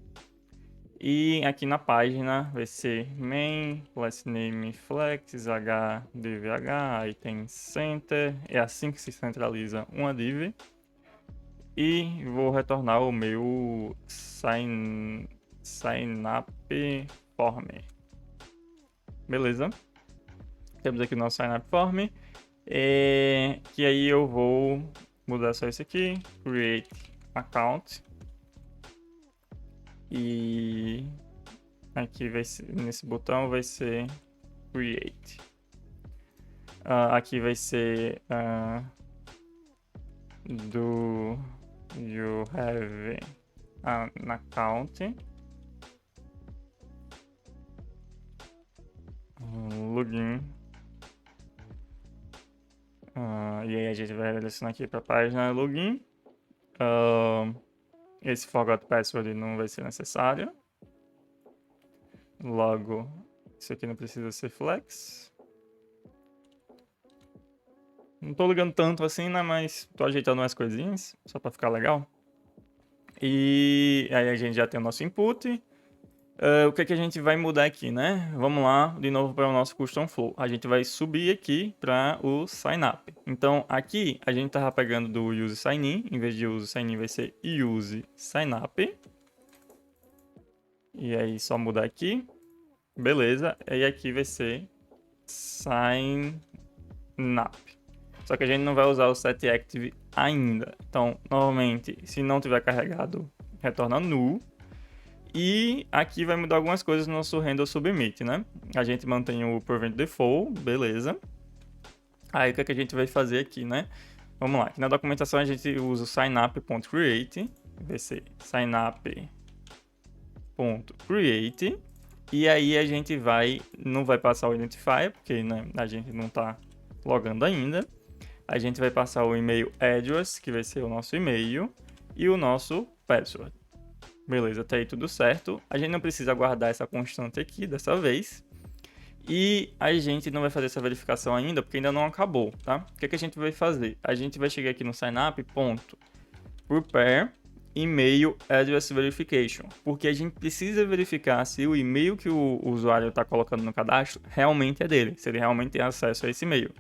E aqui na página vai ser main, last name flex, hdvh, aí tem center, é assim que se centraliza uma div. E vou retornar o meu sign up form. Beleza? Temos aqui o nosso sign up form. Que aí eu vou mudar só isso aqui, create account. E aqui vai ser, nesse botão vai ser Create. Aqui vai ser Do you have an account? Login. E aí a gente vai redirecionar aqui para a página login. Esse forgot password não vai ser necessário. Logo, isso aqui não precisa ser flex. Não tô ligando tanto assim, né? Mas tô ajeitando umas coisinhas, só para ficar legal. E aí a gente já tem o nosso input. O que a gente vai mudar aqui, né? Vamos lá, de novo para o nosso custom flow. A gente vai subir aqui para o sign up. Então aqui a gente estava pegando do use sign in, em vez de use sign in vai ser use sign up. E aí só mudar aqui. Beleza, e aqui vai ser sign up. Só que a gente não vai usar o setActive ainda. Então, normalmente, se não tiver carregado, retorna null. E aqui vai mudar algumas coisas no nosso handle submit, né? A gente mantém o prevent default, beleza. Aí o que a gente vai fazer aqui, né? Vamos lá, aqui na documentação a gente usa o signup.create, vai ser signup.create. E aí a gente não vai passar o identifier, porque né, a gente não está logando ainda. A gente vai passar o e-mail address, que vai ser o nosso e-mail, e o nosso password. Beleza, até aí tudo certo. A gente não precisa guardar essa constante aqui dessa vez. E a gente não vai fazer essa verificação ainda, porque ainda não acabou, tá? O que a gente vai fazer? A gente vai chegar aqui no signup.prepare email address verification, porque a gente precisa verificar se o e-mail que o usuário está colocando no cadastro realmente é dele, se ele realmente tem acesso a esse e-mail.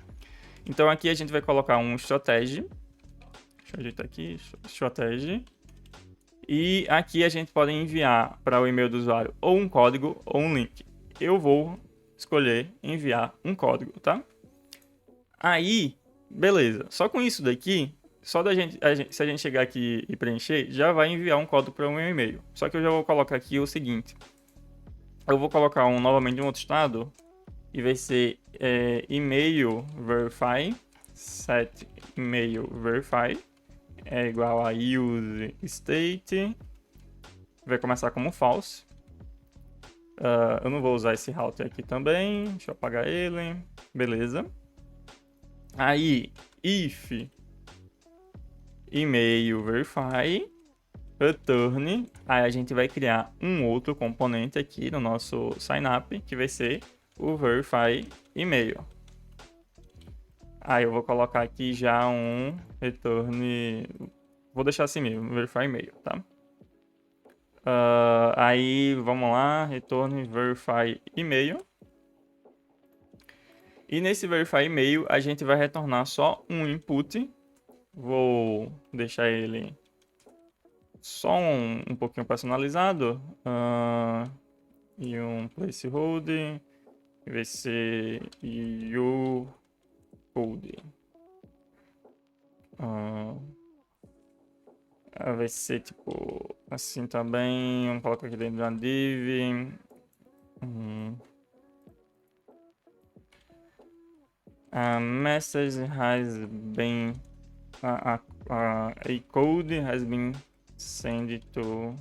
Então aqui a gente vai colocar um strategy, deixa eu ajeitar aqui, strategy, e aqui a gente pode enviar para o e-mail do usuário ou um código ou um link. Eu vou escolher enviar um código, tá? Aí, beleza, só com isso daqui, só se a gente chegar aqui e preencher, já vai enviar um código para o meu e-mail. Só que eu já vou colocar aqui o seguinte, eu vou colocar novamente um outro estado, e vai ser email verify, set email verify, é igual a use state, vai começar como false. Eu não vou usar esse router aqui também. Deixa eu apagar ele. Beleza. Aí, if email verify return. Aí a gente vai criar um outro componente aqui no nosso signup, que vai ser o verify email. Aí eu vou colocar aqui já um return. Vou deixar assim mesmo, verify email, tá? Aí vamos lá, return verify email. E nesse verify email a gente vai retornar só um input. Vou deixar ele só um pouquinho personalizado. E um placeholder. Vai ser your code. Vai ser tipo assim também. Vamos colocar aqui dentro da div. A message has been. A code has been sent to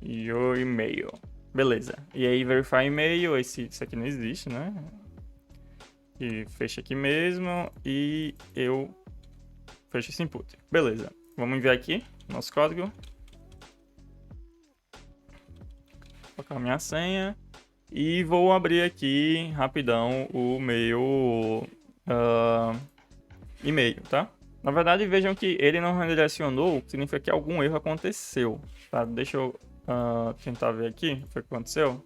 your email. Beleza. E aí, verify email. Isso aqui não existe, né? E fecha aqui mesmo. E eu fecho esse input. Beleza. Vamos enviar aqui nosso código. Vou colocar a minha senha. E vou abrir aqui rapidão o meu e-mail, tá? Na verdade, vejam que ele não redirecionou, significa que algum erro aconteceu, tá? Deixa eu tentar ver aqui o que aconteceu.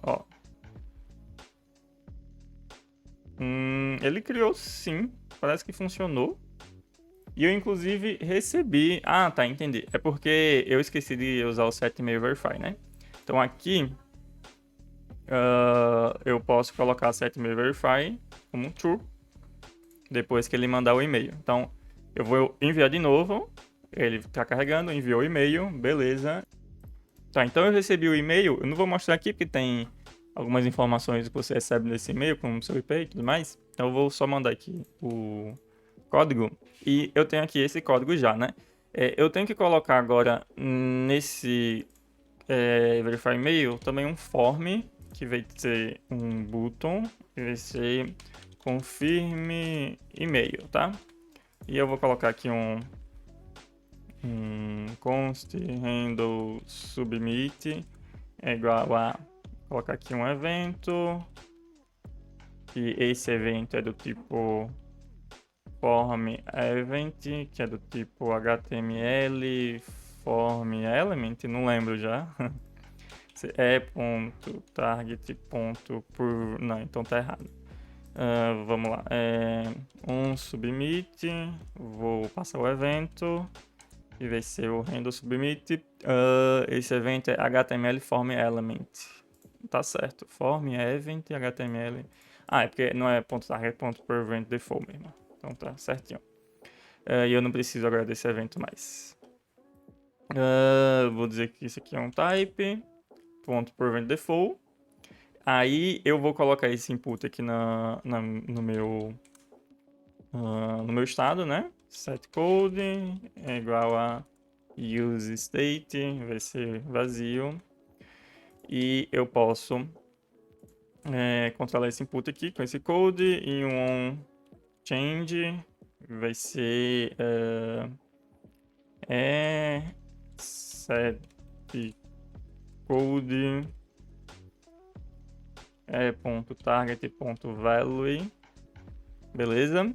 Ó. Ele criou sim, parece que funcionou. E eu, inclusive, recebi... Ah, tá, entendi. É porque eu esqueci de usar o setemail verify, né? Então, aqui, eu posso colocar setemail verify como true, depois que ele mandar o e-mail. Então, eu vou enviar de novo. Ele está carregando, enviou o e-mail, beleza. Tá, então eu recebi o e-mail. Eu não vou mostrar aqui porque tem algumas informações que você recebe nesse e-mail, como seu IP e tudo mais. Então eu vou só mandar aqui o código. E eu tenho aqui esse código já, né? Eu tenho que colocar agora nesse verify e-mail também um form, que vai ser um button, que vai ser confirme e-mail, tá? E eu vou colocar aqui um const handle submit é igual a colocar aqui um evento, e esse evento é do tipo form event, que é do tipo HTML form element, não lembro já. Target.por, não, então tá errado. Vamos lá, um submit, vou passar o evento e vai ser o handle submit. Esse evento é HTML form element, tá certo, form event HTML. É porque não é .target.prevent default mesmo, então tá certinho. E eu não preciso agora desse evento mais. Vou dizer que isso aqui é um type .prevent default. Aí eu vou colocar esse input aqui no meu estado, né? SetCode é igual a useState, vai ser vazio. E eu posso controlar esse input aqui com esse code e um change vai ser setCode .target.value, beleza?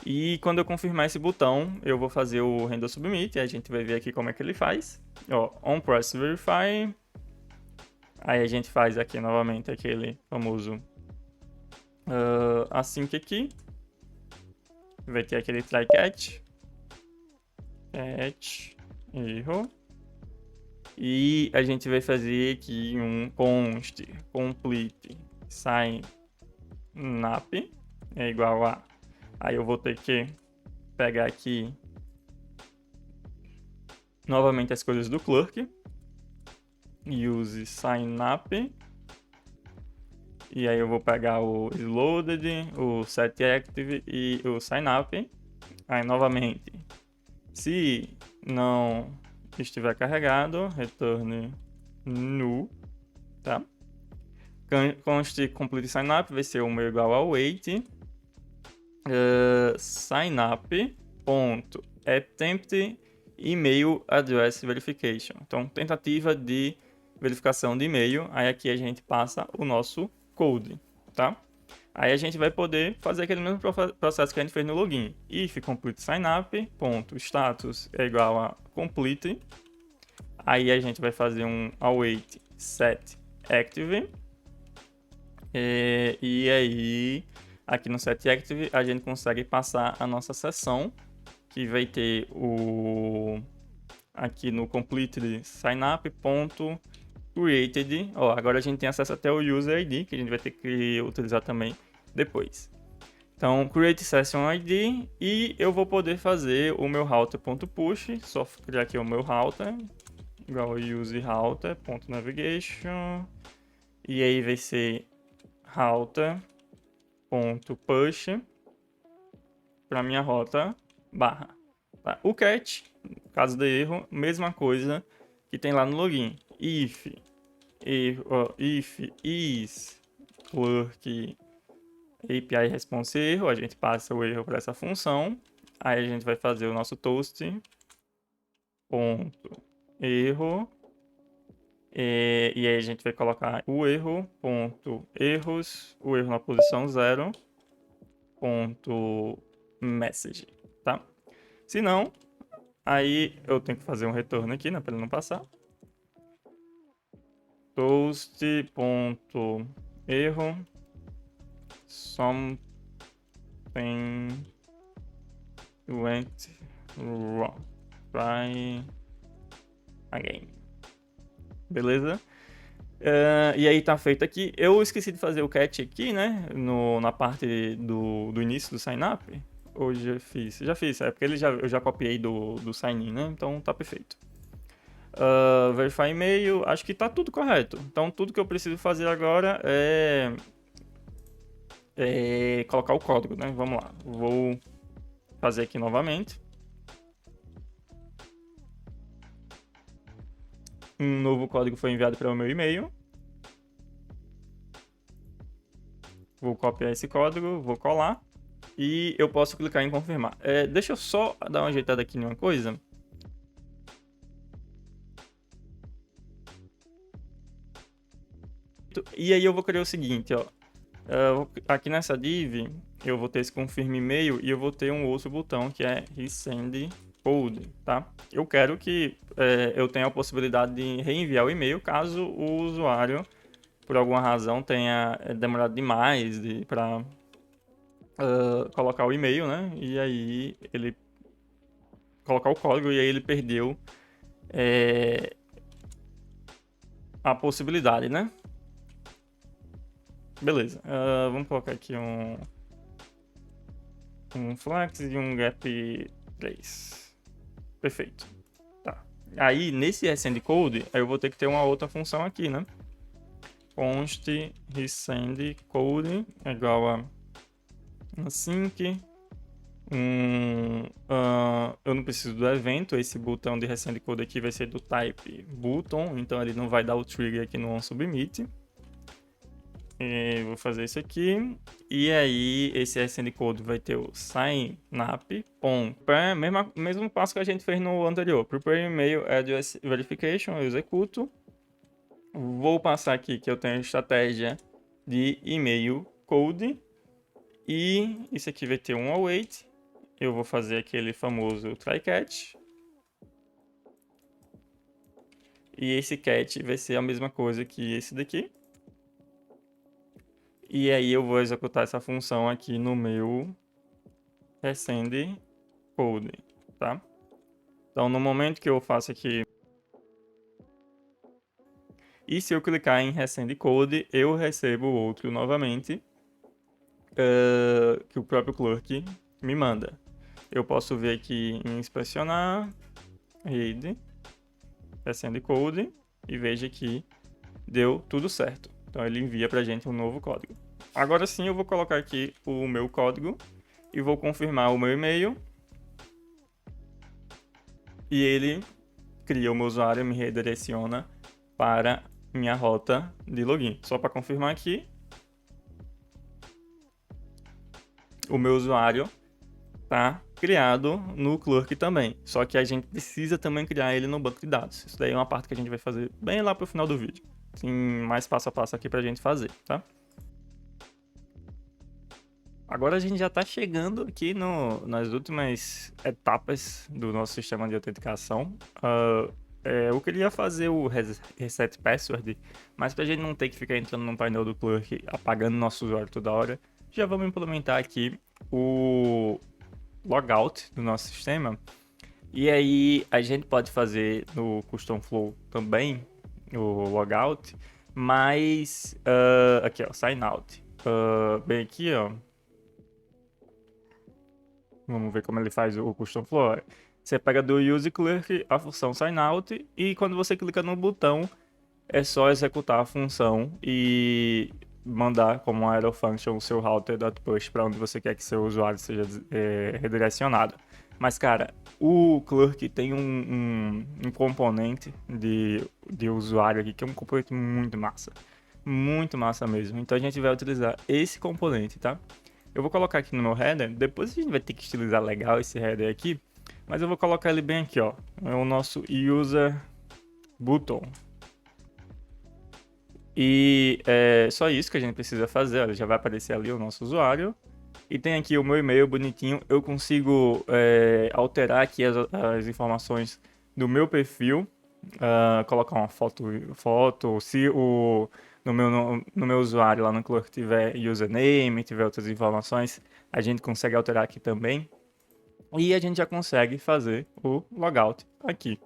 E quando eu confirmar esse botão, eu vou fazer o handle submit, e a gente vai ver aqui como é que ele faz. Ó, onPress verify. Aí a gente faz aqui novamente aquele famoso async aqui. Vai ter aquele try catch. Erro. E a gente vai fazer aqui um const complete sign nap é igual a... Aí eu vou ter que pegar aqui novamente as coisas do Clerk. Use signup. E aí eu vou pegar o loaded, o setActive e o signup. Aí novamente, se não estiver carregado, return nu, tá? Const complete signup vai ser o meu igual ao await signup.attempt email address verification. Então, tentativa de verificação de e-mail. Aí aqui a gente passa o nosso code, tá? Aí a gente vai poder fazer aquele mesmo processo que a gente fez no login. If complete signup.status é igual a complete. Aí a gente vai fazer um await set active. E aí, aqui no set active, a gente consegue passar a nossa sessão, que vai ter aqui no complete signup.created. Ó, agora a gente tem acesso até o user ID, que a gente vai ter que utilizar também depois. Então, create session ID, e eu vou poder fazer o meu router.push, só criar aqui o meu router, igual a use router.navigation, e aí vai ser router.push para minha rota barra. Tá? O catch, caso de erro, mesma coisa que tem lá no login. If is clerk API response erro, a gente passa o erro para essa função. Aí a gente vai fazer o nosso toast ponto erro. E aí a gente vai colocar o erro, ponto erros, o erro na posição 0, ponto message, tá? Se não, aí eu tenho que fazer um retorno aqui, né, para ele não passar. Toast, ponto erro, something went wrong, try again. Beleza? E aí tá feito aqui. Eu esqueci de fazer o catch aqui, né? Na parte do início do sign-up. Ou já fiz? Já fiz, é porque eu já copiei do sign-in, né? Então tá perfeito. Verify e-mail, acho que tá tudo correto. Então tudo que eu preciso fazer agora é colocar o código, né? Vamos lá. Vou fazer aqui novamente. Um novo código foi enviado para o meu e-mail. Vou copiar esse código, vou colar. E eu posso clicar em confirmar. Deixa eu só dar uma ajeitada aqui em uma coisa. E aí eu vou criar o seguinte, ó. Aqui nessa div, eu vou ter esse confirme e-mail e eu vou ter um outro botão que é resend code, tá? Eu quero que eu tenha a possibilidade de reenviar o e-mail caso o usuário, por alguma razão, tenha demorado demais para colocar o e-mail, né? E aí ele colocar o código e aí ele perdeu a possibilidade, né? Beleza. Vamos colocar aqui um flex e um gap 3. Perfeito. Tá. Aí, nesse resend code, eu vou ter que ter uma outra função aqui, né? Const resend code é igual a sync. Eu não preciso do evento, esse botão de resend code aqui vai ser do type button, então ele não vai dar o trigger aqui no onSubmit. Vou fazer isso aqui. E aí, esse resend code vai ter o signup on. Mesmo passo que a gente fez no anterior. Prepare email address verification, eu executo. Vou passar aqui que eu tenho a estratégia de e-mail code. E isso aqui vai ter um await. Eu vou fazer aquele famoso try catch. E esse catch vai ser a mesma coisa que esse daqui. E aí eu vou executar essa função aqui no meu resend code, tá? Então, no momento que eu faço aqui... E se eu clicar em resend code, eu recebo outro novamente, que o próprio clerk me manda. Eu posso ver aqui em inspecionar, read, resend code, e veja que deu tudo certo. Então ele envia pra gente um novo código. Agora sim eu vou colocar aqui o meu código e vou confirmar o meu e-mail. E ele cria o meu usuário e me redireciona para minha rota de login. Só para confirmar aqui, o meu usuário está criado no Clerk também. Só que a gente precisa também criar ele no banco de dados. Isso daí é uma parte que a gente vai fazer bem lá para o final do vídeo. Tem mais passo a passo aqui para a gente fazer, tá? Agora a gente já está chegando aqui nas últimas etapas do nosso sistema de autenticação. Eu queria fazer o reset password, mas para a gente não ter que ficar entrando no painel do Clerk apagando nosso usuário toda hora, já vamos implementar aqui o logout do nosso sistema. E aí a gente pode fazer no Custom Flow também o logout, mas aqui ó, sign out. Bem aqui ó, vamos ver como ele faz o Custom Flow. Você pega do Use Clerk a função sign out e quando você clica no botão é só executar a função e mandar como arrow function o seu router.push para onde você quer que seu usuário seja redirecionado. Mas, cara, o Clerk tem um componente de usuário aqui que é um componente muito massa. Muito massa mesmo. Então a gente vai utilizar esse componente, tá? Eu vou colocar aqui no meu header. Depois a gente vai ter que estilizar legal esse header aqui. Mas eu vou colocar ele bem aqui, ó. É o nosso user button. E é só isso que a gente precisa fazer. Olha, já vai aparecer ali o nosso usuário. E tem aqui o meu e-mail bonitinho. Eu consigo alterar aqui as informações do meu perfil. Colocar uma foto. Se no meu usuário lá no Clerk tiver username, tiver outras informações, a gente consegue alterar aqui também. E a gente já consegue fazer o logout aqui.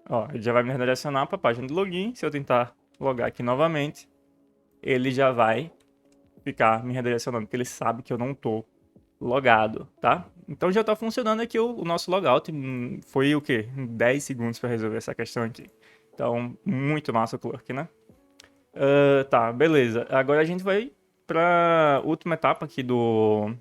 Ó, ele já vai me redirecionar para a página de login. Se eu tentar logar aqui novamente, ele já vai ficar me redirecionando, porque ele sabe que eu não tô logado, tá? Então já tá funcionando aqui o nosso logout. Foi o quê? 10 segundos para resolver essa questão aqui. Então, muito massa o Clerk, né? Tá, beleza. Agora a gente vai para última etapa aqui do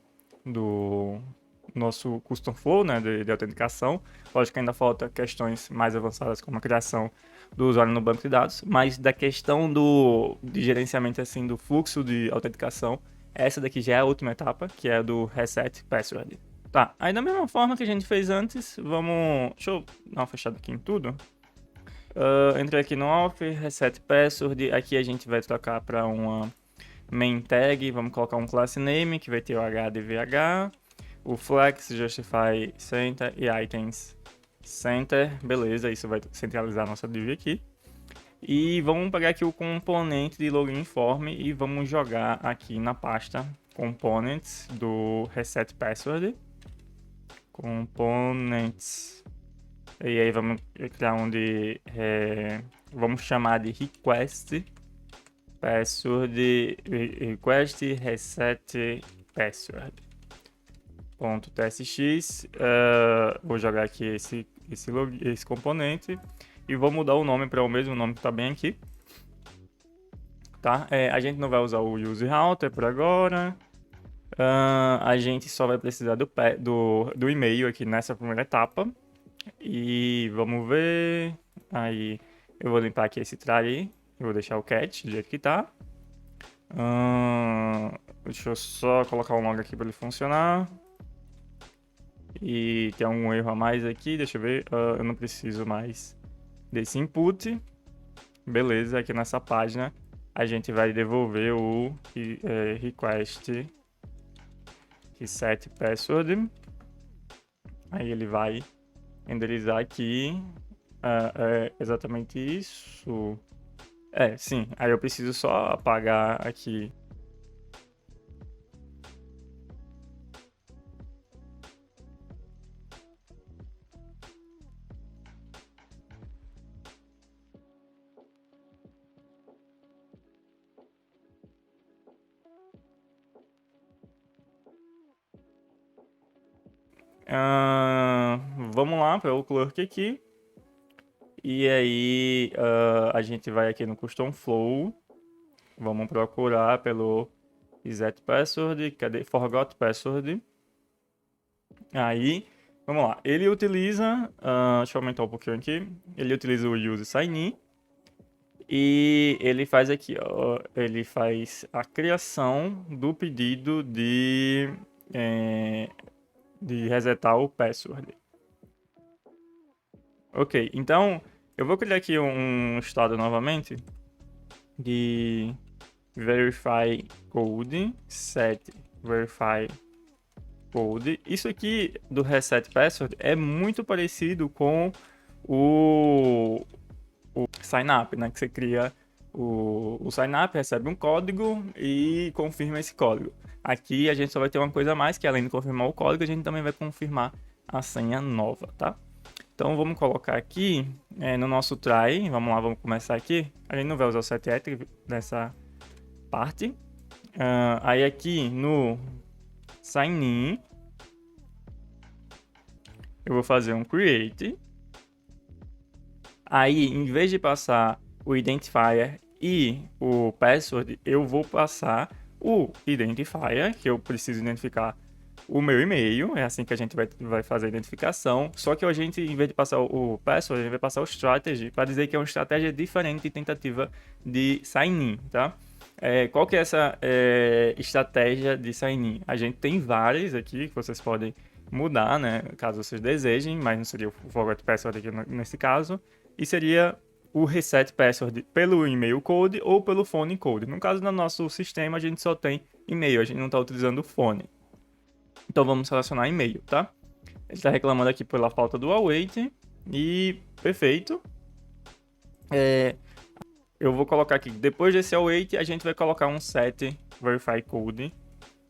nosso Custom Flow, né, de autenticação. Lógico que ainda falta questões mais avançadas como a criação do usuário no banco de dados, mas da questão de gerenciamento assim do fluxo de autenticação, essa daqui já é a última etapa, que é do reset password. Tá, aí da mesma forma que a gente fez antes, deixa eu dar uma fechada aqui em tudo. Entrei aqui no off, reset password, aqui a gente vai trocar para uma main tag, vamos colocar um class name que vai ter o HDVH, o flex, justify center e items center, beleza, isso vai centralizar a nossa div aqui. E vamos pegar aqui o componente de login form e vamos jogar aqui na pasta components do reset password. Components. E aí vamos criar vamos chamar de request password, request reset password. .tsx, vou jogar aqui esse componente e vou mudar o nome para o mesmo nome que está bem aqui, tá? A gente não vai usar o use router por agora, a gente só vai precisar do e-mail aqui nessa primeira etapa e vamos ver, aí eu vou limpar aqui esse try, eu vou deixar o cat do jeito que está. Deixa eu só colocar um log aqui para ele funcionar. E tem algum erro a mais aqui, deixa eu ver, eu não preciso mais desse input. Beleza, aqui nessa página a gente vai devolver o request reset password. Aí ele vai renderizar aqui, exatamente isso. Sim, aí eu preciso só apagar aqui. Vamos lá para o Clerk aqui. E aí a gente vai aqui no Custom Flow. Vamos procurar pelo reset password. Cadê? Forgot password. Aí, vamos lá. Ele utiliza, deixa eu aumentar um pouquinho aqui. Ele utiliza o use sign in. E ele faz aqui, ó, ele faz a criação do pedido de resetar o password. Ok, então eu vou criar aqui um estado novamente de verify code, set verify code. Isso aqui do reset password é muito parecido com o sign up, né? Que você cria o sign up, recebe um código e confirma esse código. Aqui a gente só vai ter uma coisa a mais, que além de confirmar o código, a gente também vai confirmar a senha nova, tá? Então vamos colocar aqui no nosso try, vamos lá, vamos começar aqui. A gente não vai usar o set attribute nessa parte. Aí aqui no sign in, eu vou fazer um create. Aí, em vez de passar o identifier e o password, eu vou passar o identifier, que eu preciso identificar o meu e-mail. É assim que a gente vai fazer a identificação. Só que a gente, em vez de passar o password, a gente vai passar o strategy para dizer que é uma estratégia diferente de tentativa de sign-in, tá? Qual que é essa estratégia de sign-in? A gente tem várias aqui que vocês podem mudar, né? Caso vocês desejem, mas não seria o forgot password aqui nesse caso. E seria o reset password pelo e-mail code ou pelo phone code. No caso do nosso sistema, a gente só tem e-mail, a gente não está utilizando o phone. Então vamos selecionar e-mail, tá? Ele está reclamando aqui pela falta do await. E perfeito. Eu vou colocar aqui, depois desse await, a gente vai colocar um set verify code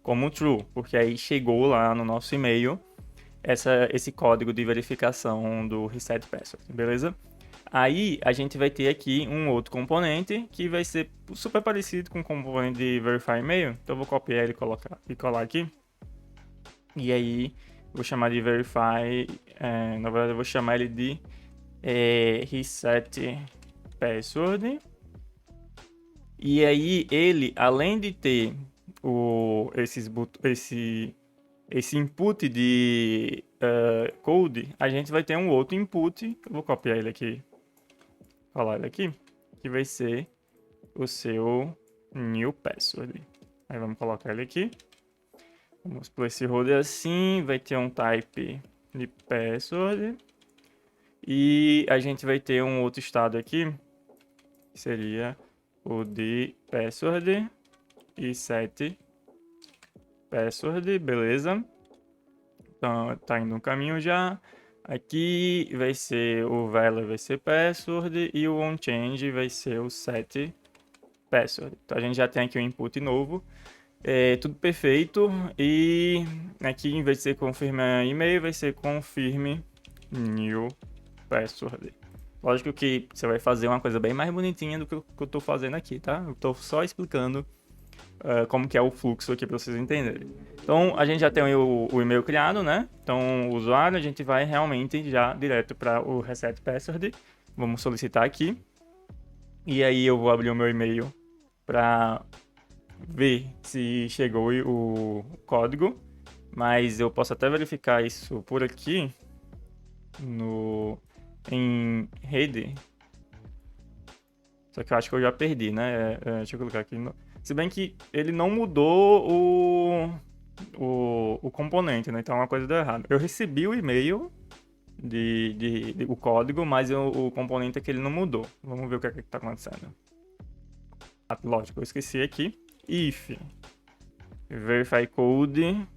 como true, porque aí chegou lá no nosso e-mail esse código de verificação do reset password, beleza? Aí a gente vai ter aqui um outro componente que vai ser super parecido com o componente de verify email. Então eu vou copiar ele e colar aqui. E aí vou chamar de verify, na verdade eu vou chamar ele de reset password. E aí ele, além de ter esse input de code, a gente vai ter um outro input. Eu vou copiar ele aqui, colar ele aqui, que vai ser o seu new password. Aí vamos colocar ele aqui. Vamos por esse holder assim, vai ter um type de password. E a gente vai ter um outro estado aqui, que seria o de password e set password, beleza? Então tá indo um caminho já. Aqui vai ser o value vai ser password e o onChange vai ser o set password. Então a gente já tem aqui um input novo. Tudo perfeito. E aqui em vez de ser confirme e-mail, vai ser confirme new password. Lógico que você vai fazer uma coisa bem mais bonitinha do que eu estou fazendo aqui, tá? Eu estou só explicando como que é o fluxo aqui para vocês entenderem. Então, a gente já tem o e-mail criado, né? Então, o usuário, a gente vai realmente já direto para o reset password. Vamos solicitar aqui. E aí eu vou abrir o meu e-mail para ver se chegou o código. Mas eu posso até verificar isso por aqui em rede. Só que eu acho que eu já perdi, né? Deixa eu colocar aqui. Se bem que ele não mudou o componente, né? Então uma coisa deu errado. Eu recebi o e-mail o código, mas o componente é que ele não mudou. Vamos ver o que é que está acontecendo. Lógico, eu esqueci aqui. If verify code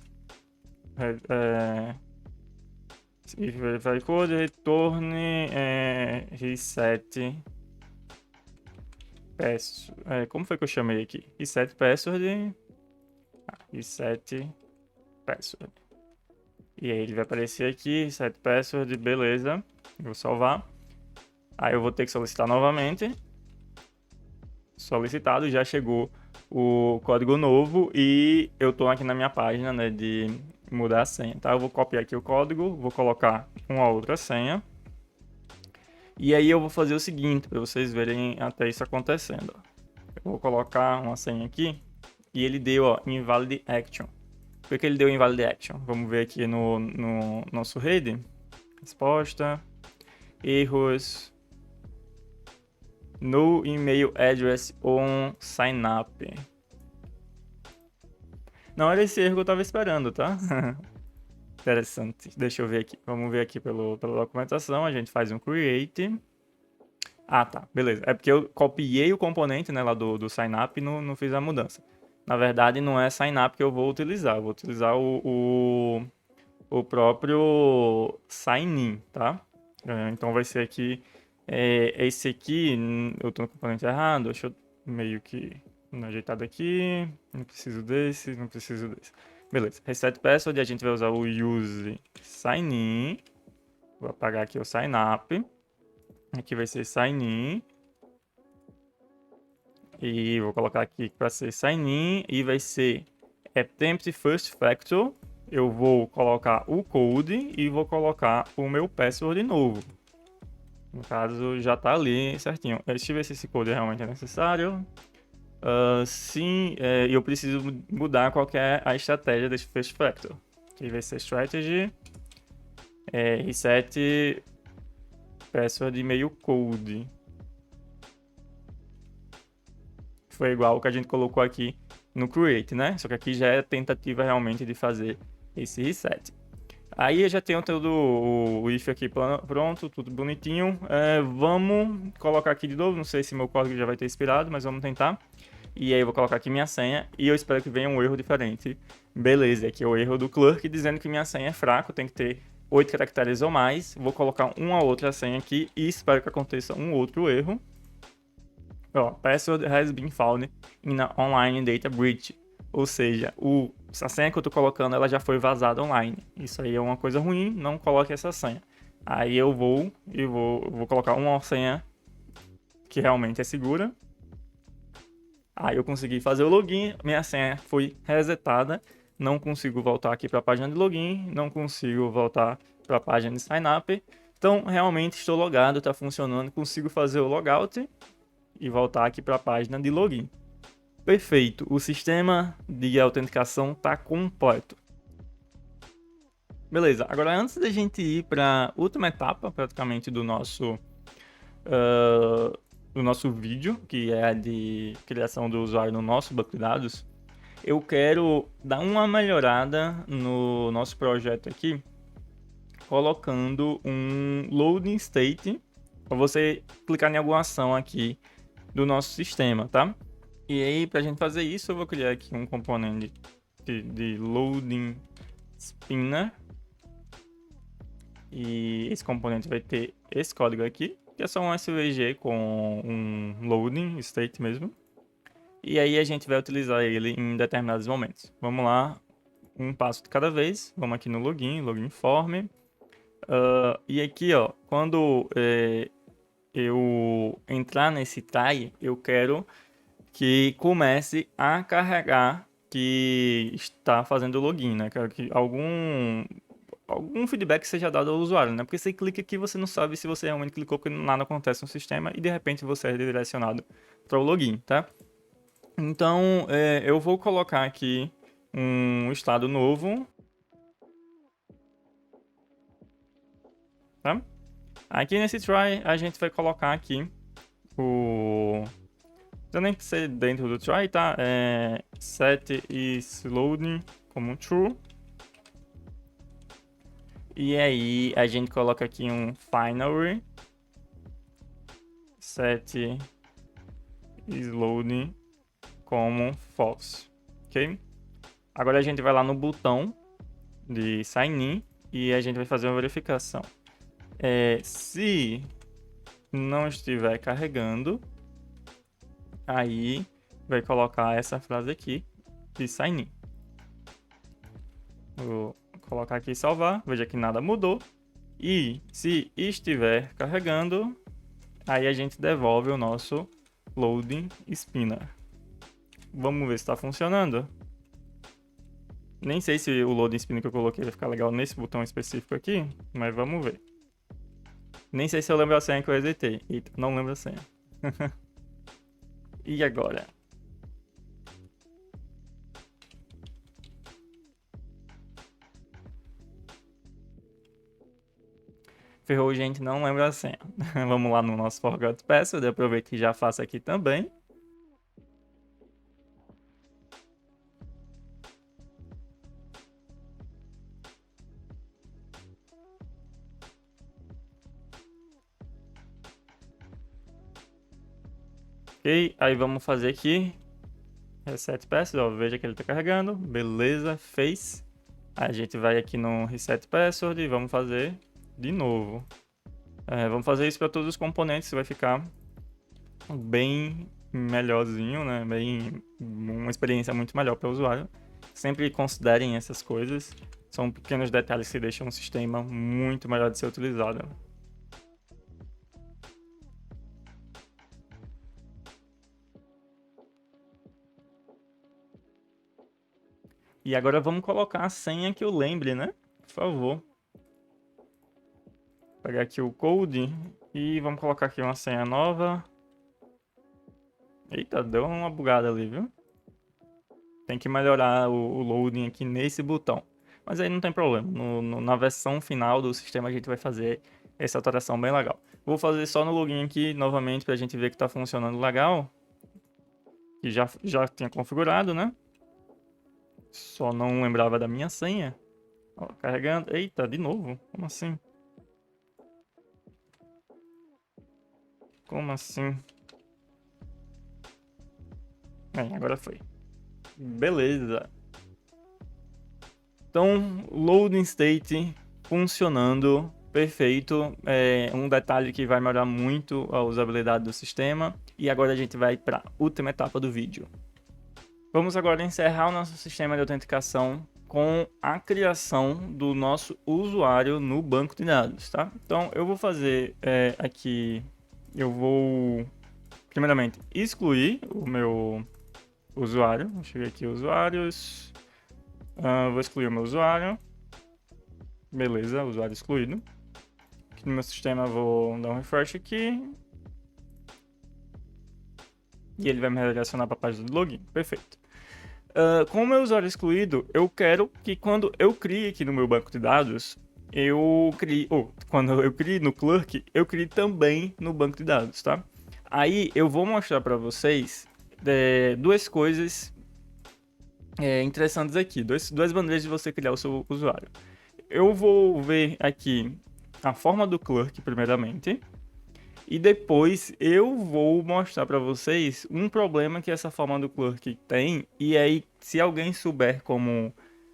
if verify code retorne reset password. Como foi que eu chamei aqui? Reset password. Reset password. E aí ele vai aparecer aqui, reset password, beleza. Eu vou salvar. Aí eu vou ter que solicitar novamente. Solicitado, já chegou o código novo e eu tô aqui na minha página, né, de mudar a senha, tá? Eu vou copiar aqui o código, vou colocar uma outra senha. E aí eu vou fazer o seguinte, para vocês verem até isso acontecendo. Eu vou colocar uma senha aqui e ele deu, ó, invalid action. Por que ele deu invalid action? Vamos ver aqui no nosso rede. Resposta, erros No email address on sign up. Não era esse erro que eu tava esperando, tá? Interessante. Deixa eu ver aqui. Vamos ver aqui pela documentação. A gente faz um create. Ah, tá. Beleza. É porque eu copiei o componente, né, lá do sign up e não fiz a mudança. Na verdade, não é sign up que eu vou utilizar. Eu vou utilizar o próprio sign in, tá? Então vai ser aqui. Esse aqui, eu tô no componente errado. Deixa eu meio que ajeitado aqui. Não preciso desse, não preciso desse. Beleza. Reset password, a gente vai usar o use sign in. Vou apagar aqui o sign up. Aqui vai ser sign in. E vou colocar aqui para ser sign in. E vai ser attempt first factor. Eu vou colocar o code e vou colocar o meu password novo. No caso, já está ali certinho. Deixa eu ver se esse code realmente é necessário. Sim, eu preciso mudar qual que é a estratégia desse first factor. Aqui vai ser strategy. Reset password e-mail code. Foi igual o que a gente colocou aqui no create, né? Só que aqui já é tentativa realmente de fazer esse reset. Aí eu já tenho todo o if aqui pronto, tudo bonitinho. Vamos colocar aqui de novo, não sei se meu código já vai ter expirado, mas vamos tentar. E aí eu vou colocar aqui minha senha e eu espero que venha um erro diferente. Beleza, aqui é o erro do clerk dizendo que minha senha é fraco, tem que ter 8 caracteres ou mais. Vou colocar uma outra senha aqui e espero que aconteça um outro erro. Password has been found in an online data breach. Ou seja, a senha que eu tô colocando ela já foi vazada online. Isso aí é uma coisa ruim, não coloque essa senha. Aí eu vou colocar uma senha que realmente é segura. Aí eu consegui fazer o login, minha senha foi resetada. Não consigo voltar aqui para a página de login, não consigo voltar para a página de sign up. Então realmente estou logado, está funcionando, consigo fazer o logout e voltar aqui para a página de login. Perfeito, o sistema de autenticação está completo. Beleza, agora antes da gente ir para a última etapa praticamente do nosso vídeo, que é a de criação do usuário no nosso banco de dados, eu quero dar uma melhorada no nosso projeto aqui, colocando um loading state para você clicar em alguma ação aqui do nosso sistema, tá? E aí, para a gente fazer isso, eu vou criar aqui um componente de loading spinner. E esse componente vai ter esse código aqui, que é só um SVG com um loading state mesmo. E aí a gente vai utilizar ele em determinados momentos. Vamos lá, um passo de cada vez. Vamos aqui no login form. E aqui, ó, quando eu entrar nesse try, eu quero que comece a carregar que está fazendo o login, né? Quero que algum feedback seja dado ao usuário, né? Porque você clica aqui, você não sabe se você realmente clicou, porque nada acontece no sistema e de repente você é redirecionado para o login, tá? Então, eu vou colocar aqui um estado novo, tá? Aqui nesse try, a gente vai colocar aqui o... Não nem ser dentro do try, tá? Set is loading como true. E aí, a gente coloca aqui um finally set is loading como false, ok? Agora a gente vai lá no botão de sign in e a gente vai fazer uma verificação. Se não estiver carregando, aí vai colocar essa frase aqui de sign in. Vou colocar aqui e salvar, veja que nada mudou. E se estiver carregando, aí a gente devolve o nosso loading spinner. Vamos ver se está funcionando. Nem sei se o loading spinner que eu coloquei vai ficar legal nesse botão específico aqui, mas vamos ver. Nem sei se eu lembro a senha que eu resetei. Eita, não lembro a senha. E agora? Ferrou, gente, não lembra a senha. Vamos lá no nosso Forgot Password, eu aproveito que já faço aqui também. Ok, aí vamos fazer aqui Reset Password, ó, veja que ele está carregando, beleza, fez. Aí a gente vai aqui no Reset Password e vamos fazer de novo. Vamos fazer isso para todos os componentes, vai ficar bem melhorzinho, né? Uma experiência muito melhor para o usuário. Sempre considerem essas coisas, são pequenos detalhes que deixam o sistema muito melhor de ser utilizado. E agora vamos colocar a senha que eu lembre, né? Por favor. Vou pegar aqui o code e vamos colocar aqui uma senha nova. Eita, deu uma bugada ali, viu? Tem que melhorar o loading aqui nesse botão. Mas aí não tem problema. Na versão final do sistema a gente vai fazer essa alteração bem legal. Vou fazer só no login aqui novamente para a gente ver que está funcionando legal. Que já tinha configurado, né? Só não lembrava da minha senha. Ó, carregando. Eita, de novo? Como assim? Como assim? Agora foi. Beleza. Então, loading state funcionando perfeito. Um detalhe que vai melhorar muito a usabilidade do sistema. E agora a gente vai para a última etapa do vídeo. Vamos agora encerrar o nosso sistema de autenticação com a criação do nosso usuário no banco de dados, tá? Então, eu vou fazer aqui, eu vou, primeiramente, excluir o meu usuário. Vou chegar aqui, usuários, vou excluir o meu usuário. Beleza, usuário excluído. Aqui no meu sistema, vou dar um refresh aqui. E ele vai me redirecionar para a página do login. Perfeito. Com o meu usuário excluído, eu quero que quando eu crie aqui no meu banco de dados, quando eu crie no Clerk, eu crie também no banco de dados, tá? Aí eu vou mostrar para vocês duas coisas interessantes aqui, duas maneiras de você criar o seu usuário. Eu vou ver aqui a forma do Clerk primeiramente. E depois eu vou mostrar para vocês um problema que essa forma do Clerk tem. E aí, se alguém souber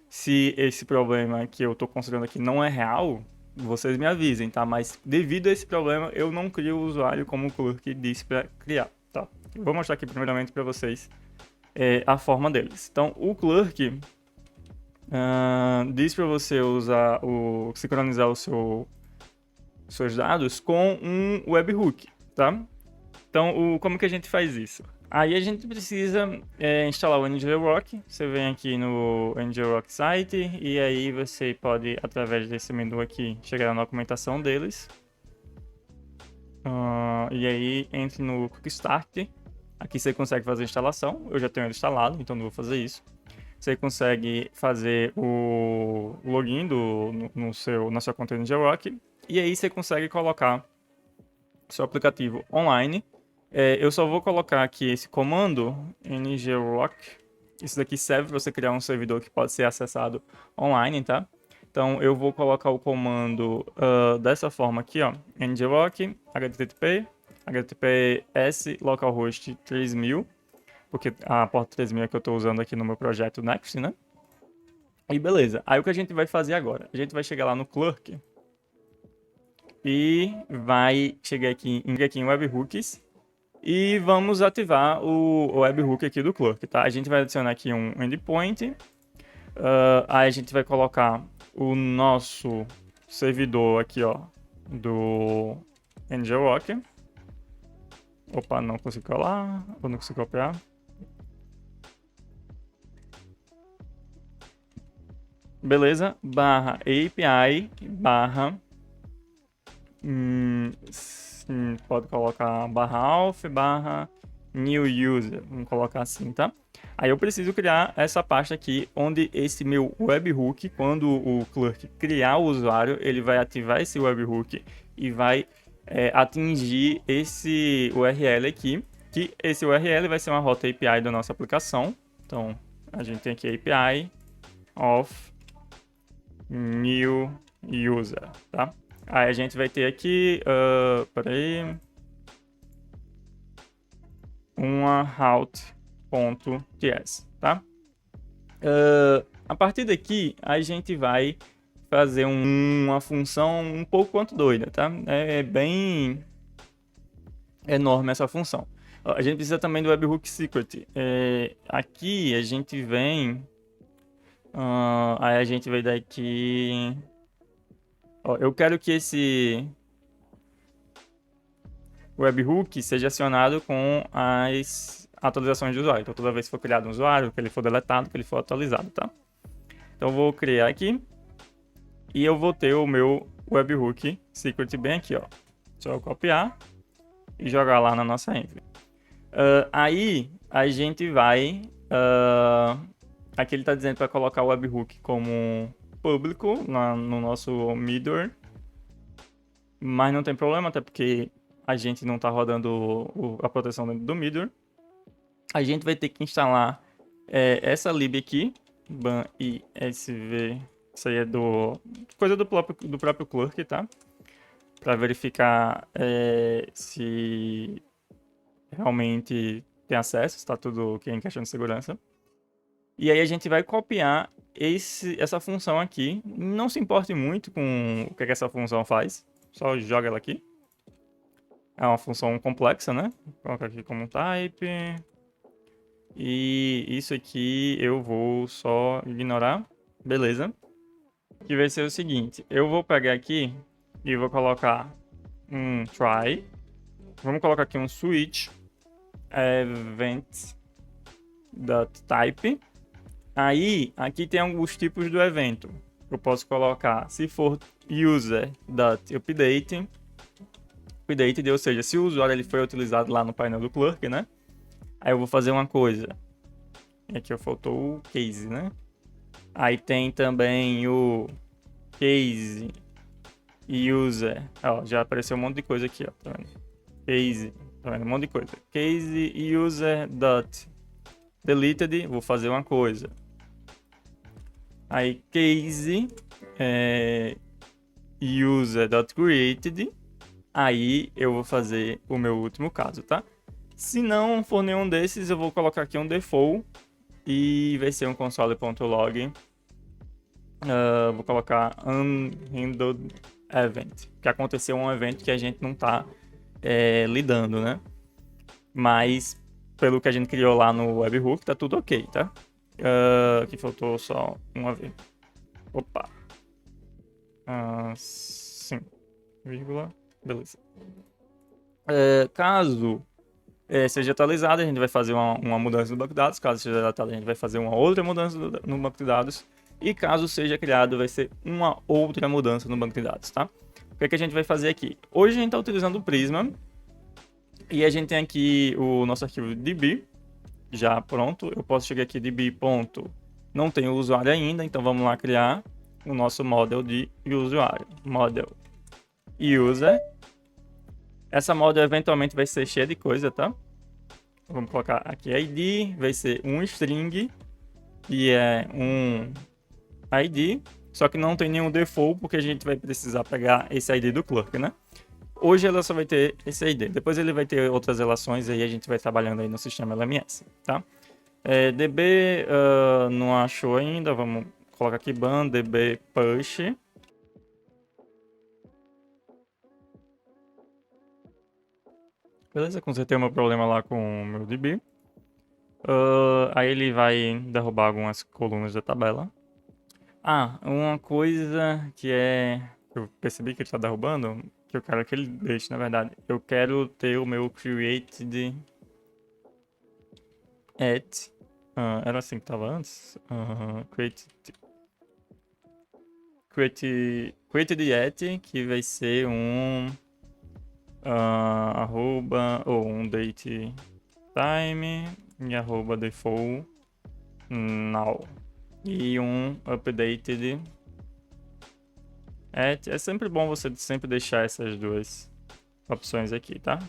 se esse problema que eu estou considerando aqui não é real, vocês me avisem, tá? Mas devido a esse problema, eu não crio o usuário como o Clerk disse para criar, tá? Eu vou mostrar aqui primeiramente para vocês a forma deles. Então, o Clerk diz para você sincronizar seus dados com um webhook, tá? Então, como que a gente faz isso? Aí a gente precisa instalar o NGRock. Você vem aqui no NGRock site e aí você pode, através desse menu aqui, chegar na documentação deles. E aí, entre no Quick Start. Aqui você consegue fazer a instalação. Eu já tenho ele instalado, então não vou fazer isso. Você consegue fazer o login na sua conta NGRock. E aí você consegue colocar seu aplicativo online. Eu só vou colocar aqui esse comando, ngrok. Isso daqui serve para você criar um servidor que pode ser acessado online, tá? Então eu vou colocar o comando dessa forma aqui, ó, ngrok, https localhost 3000, porque a porta 3000 é que eu estou usando aqui no meu projeto Next, né? E beleza, aí o que a gente vai fazer agora? A gente vai chegar lá no Clerk e vai chegar aqui em webhooks e vamos ativar o webhook aqui do Clerk, tá? A gente vai adicionar aqui um endpoint, aí a gente vai colocar o nosso servidor aqui, ó, do NGRock. Opa, não consigo colar, ou não consigo copiar. Beleza, /API, pode colocar /alf, new user, vamos colocar assim, tá? Aí eu preciso criar essa pasta aqui, onde esse meu webhook, quando o clerk criar o usuário, ele vai ativar esse webhook e vai atingir esse URL aqui, que esse URL vai ser uma rota API da nossa aplicação. Então, a gente tem aqui API of new user, tá? Aí a gente vai ter aqui, peraí, uma route.js, tá? A partir daqui, a gente vai fazer uma função um pouco quanto doida, tá? É bem enorme essa função. A gente precisa também do webhook secret. Aqui a gente vem... aí a gente vai daqui... eu quero que esse webhook seja acionado com as atualizações de usuário. Então, toda vez que for criado um usuário, que ele for deletado, que ele for atualizado, tá? Então, eu vou criar aqui e eu vou ter o meu webhook secret bem aqui, ó. Só eu copiar e jogar lá na nossa env. Aí, a gente vai... aqui ele está dizendo para colocar o webhook como público no nosso middleware. Mas não tem problema, até porque a gente não está rodando a proteção dentro do middleware. A gente vai ter que instalar essa lib aqui, ban isv, isso aí é coisa do próprio clerk, tá? Para verificar se realmente tem acesso, está tudo aqui em questão de segurança. E aí a gente vai copiar essa função aqui. Não se importe muito com o que essa função faz, só joga ela aqui. É uma função complexa, né? Vou colocar aqui como type. E isso aqui eu vou só ignorar. Beleza. Que vai ser o seguinte. Eu vou pegar aqui e vou colocar um try. Vamos colocar aqui um switch event.type. Aí, aqui tem alguns tipos do evento. Eu posso colocar, se for user.update, ou seja, se o usuário ele foi utilizado lá no painel do clerk, né? Aí eu vou fazer uma coisa. E aqui faltou o case, né? Aí tem também o case user. Ó, já apareceu um monte de coisa aqui, ó. Tá vendo? Case, tá vendo? Um monte de coisa. Case user dot deleted, vou fazer uma coisa. Aí case user dot created, aí eu vou fazer o meu último caso, tá? Se não for nenhum desses, eu vou colocar aqui um default e vai ser um console.log. Vou colocar unhandled event, que aconteceu um evento que a gente não tá lidando, né? Mas pelo que a gente criou lá no webhook, tá tudo ok, tá? Aqui faltou só uma vez. Opa. Sim. Vírgula. Beleza. Caso seja atualizado, a gente vai fazer uma mudança no banco de dados. Caso seja deletado, a gente vai fazer uma outra mudança no banco de dados. E caso seja criado, vai ser uma outra mudança no banco de dados, tá? O que é que a gente vai fazer aqui? Hoje a gente está utilizando o Prisma. E a gente tem aqui o nosso arquivo db já pronto. Eu posso chegar aqui db. Não tem o usuário ainda, então vamos lá criar o nosso model de usuário. Model user. Essa model eventualmente vai ser cheia de coisa, tá? Vamos colocar aqui ID, vai ser um string, que é um ID, só que não tem nenhum default, porque a gente vai precisar pegar esse ID do clerk, né? Hoje ela só vai ter esse ID, depois ele vai ter outras relações, aí a gente vai trabalhando aí no sistema LMS, tá? DB não achou ainda, vamos colocar aqui ban db push. Beleza, consertei o meu problema lá com o meu DB. Aí ele vai derrubar algumas colunas da tabela. Uma coisa que eu percebi que ele está derrubando, que eu quero que ele deixe, na verdade. Eu quero ter o meu created at. Era assim que estava antes? Created at, que vai ser um arroba ou um date time e arroba default now. E um updated at. É sempre bom você sempre deixar essas duas opções aqui, tá?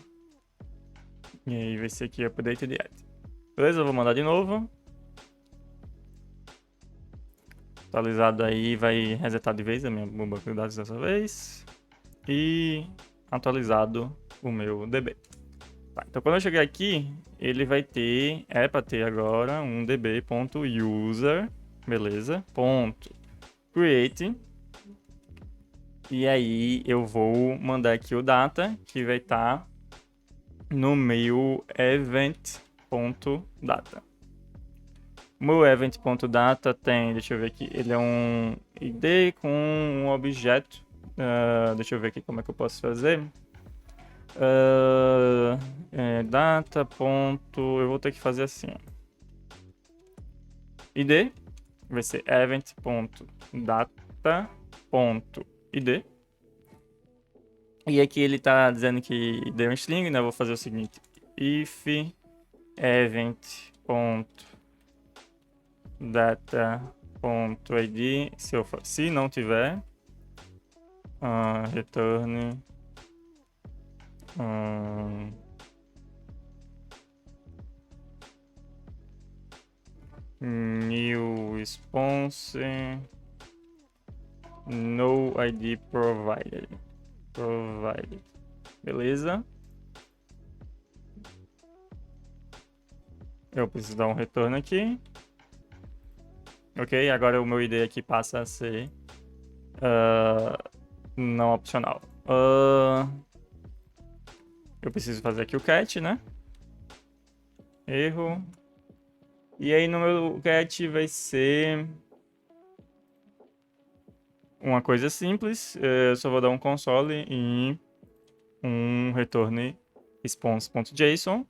E aí vai ser aqui updated at. Beleza, eu vou mandar de novo. Atualizado aí, vai resetar de vez a minha banco de dados dessa vez. E atualizado o meu DB. Tá, então quando eu chegar aqui, ele vai ter, para ter agora um db.user, beleza? .create. E aí eu vou mandar aqui o data, que vai estar no meu event.data. O meu event.data tem, deixa eu ver aqui, ele é um ID com um objeto. Deixa eu ver aqui como é que eu posso fazer. Data. Eu vou ter que fazer assim, ó. ID vai ser event.data.id. E aqui ele tá dizendo que deu um string, né? Eu vou fazer o seguinte: if event.data.id, se não tiver, return new response no ID provided. Beleza? Eu preciso dar um retorno aqui. Ok, agora o meu ID aqui passa a ser não opcional. Eu preciso fazer aqui o catch, né? Erro. E aí no meu catch vai ser uma coisa simples. Eu só vou dar um console e um return response.json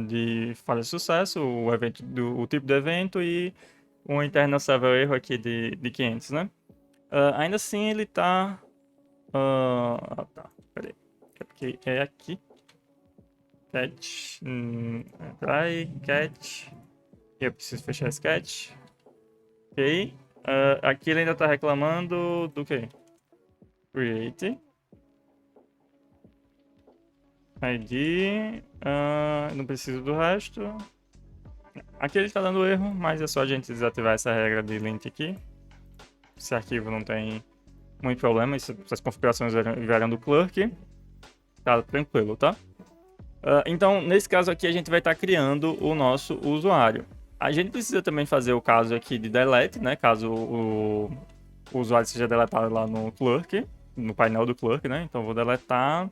de falha de sucesso, o tipo do evento e um internal server erro aqui de 500, né? Ainda assim ele tá... tá, peraí. É porque é aqui. Catch. Try, catch. Eu preciso fechar esse catch. Ok. Aqui ele ainda tá reclamando do que? Create. ID. Não preciso do resto. Aqui ele tá dando erro, mas é só a gente desativar essa regra de lint aqui. Esse arquivo não tem muito problema, essas configurações vieram do Clerk. Tá tranquilo, tá? Então, nesse caso aqui, a gente vai estar criando o nosso usuário. A gente precisa também fazer o caso aqui de delete, né? Caso o usuário seja deletado lá no Clerk, no painel do Clerk, né? Então, eu vou deletar.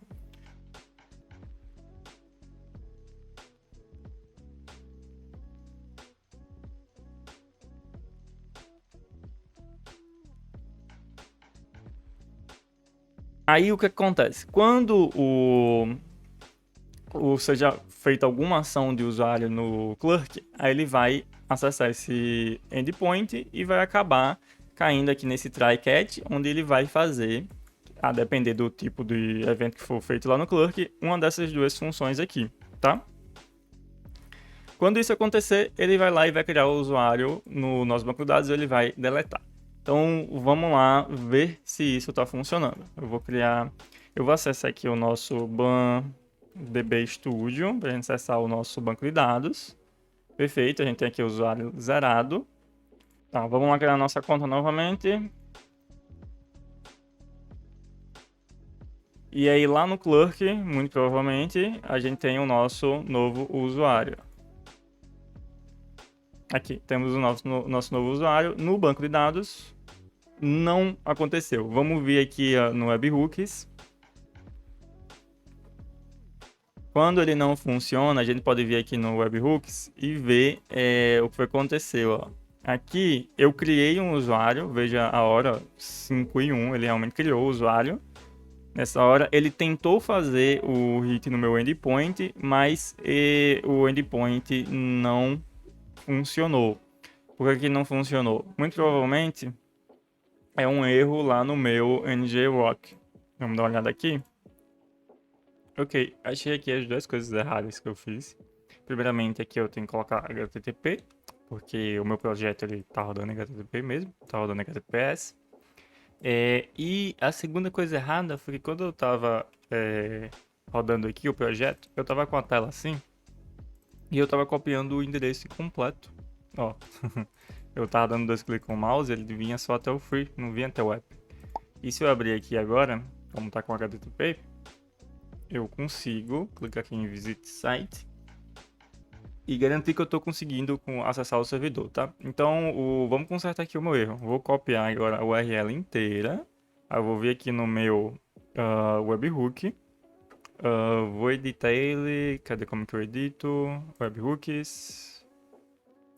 Aí, o que acontece? Quando seja feita alguma ação de usuário no Clerk, aí ele vai acessar esse endpoint e vai acabar caindo aqui nesse try catch, onde ele vai fazer, a depender do tipo de evento que for feito lá no Clerk, uma dessas duas funções aqui, tá? Quando isso acontecer, ele vai lá e vai criar o usuário no nosso banco de dados e ele vai deletar. Então, vamos lá ver se isso está funcionando. Eu vou acessar aqui o nosso DB Studio para a gente acessar o nosso banco de dados. Perfeito, a gente tem aqui o usuário zerado. Tá, vamos lá criar a nossa conta novamente. E aí lá no Clerk, muito provavelmente, a gente tem o nosso novo usuário. Aqui, temos o nosso novo usuário. No banco de dados, não aconteceu. Vamos ver aqui no Webhooks. Quando ele não funciona, a gente pode vir aqui no Webhooks e ver o que aconteceu. Ó. Aqui eu criei um usuário, veja a hora 5:01, ele realmente criou o usuário. Nessa hora ele tentou fazer o hit no meu endpoint, mas o endpoint não funcionou. Por que não funcionou? Muito provavelmente é um erro lá no meu NGRock. Vamos dar uma olhada aqui. Ok, achei aqui as duas coisas erradas que eu fiz. Primeiramente, aqui eu tenho que colocar HTTP, porque o meu projeto ele tá rodando em HTTP mesmo, tá rodando em HTTPS. E a segunda coisa errada foi que quando eu tava rodando aqui o projeto, eu tava com a tela assim, e eu tava copiando o endereço completo. Ó, eu tava dando 2 cliques com o mouse, ele vinha só até o free, não vinha até o app. E se eu abrir aqui agora, como tá com HTTP, eu consigo clicar aqui em Visit Site e garantir que eu estou conseguindo acessar o servidor, tá? Então, vamos consertar aqui o meu erro. Vou copiar agora a URL inteira. Eu vou vir aqui no meu webhook. Vou editar ele. Cadê como que eu edito? Webhooks.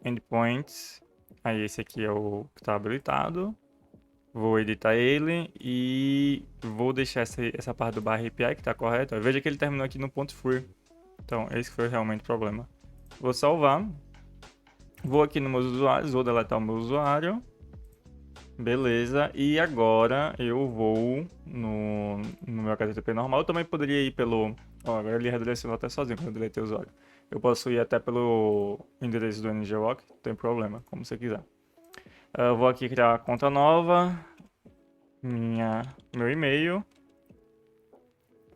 Endpoints. Aí esse aqui é o que está habilitado. Vou editar ele e vou deixar essa parte do barra API que está correta. Veja que ele terminou aqui no ponto .free. Então, esse foi realmente o problema. Vou salvar. Vou aqui nos meus usuários, vou deletar o meu usuário. Beleza, e agora eu vou no meu HTTP normal. Eu também poderia ir pelo... Ó, agora ele redirecionou até sozinho quando eu deletei o usuário. Eu posso ir até pelo endereço do NGWalk, não tem problema, como você quiser. Eu vou aqui criar uma conta nova, meu e-mail.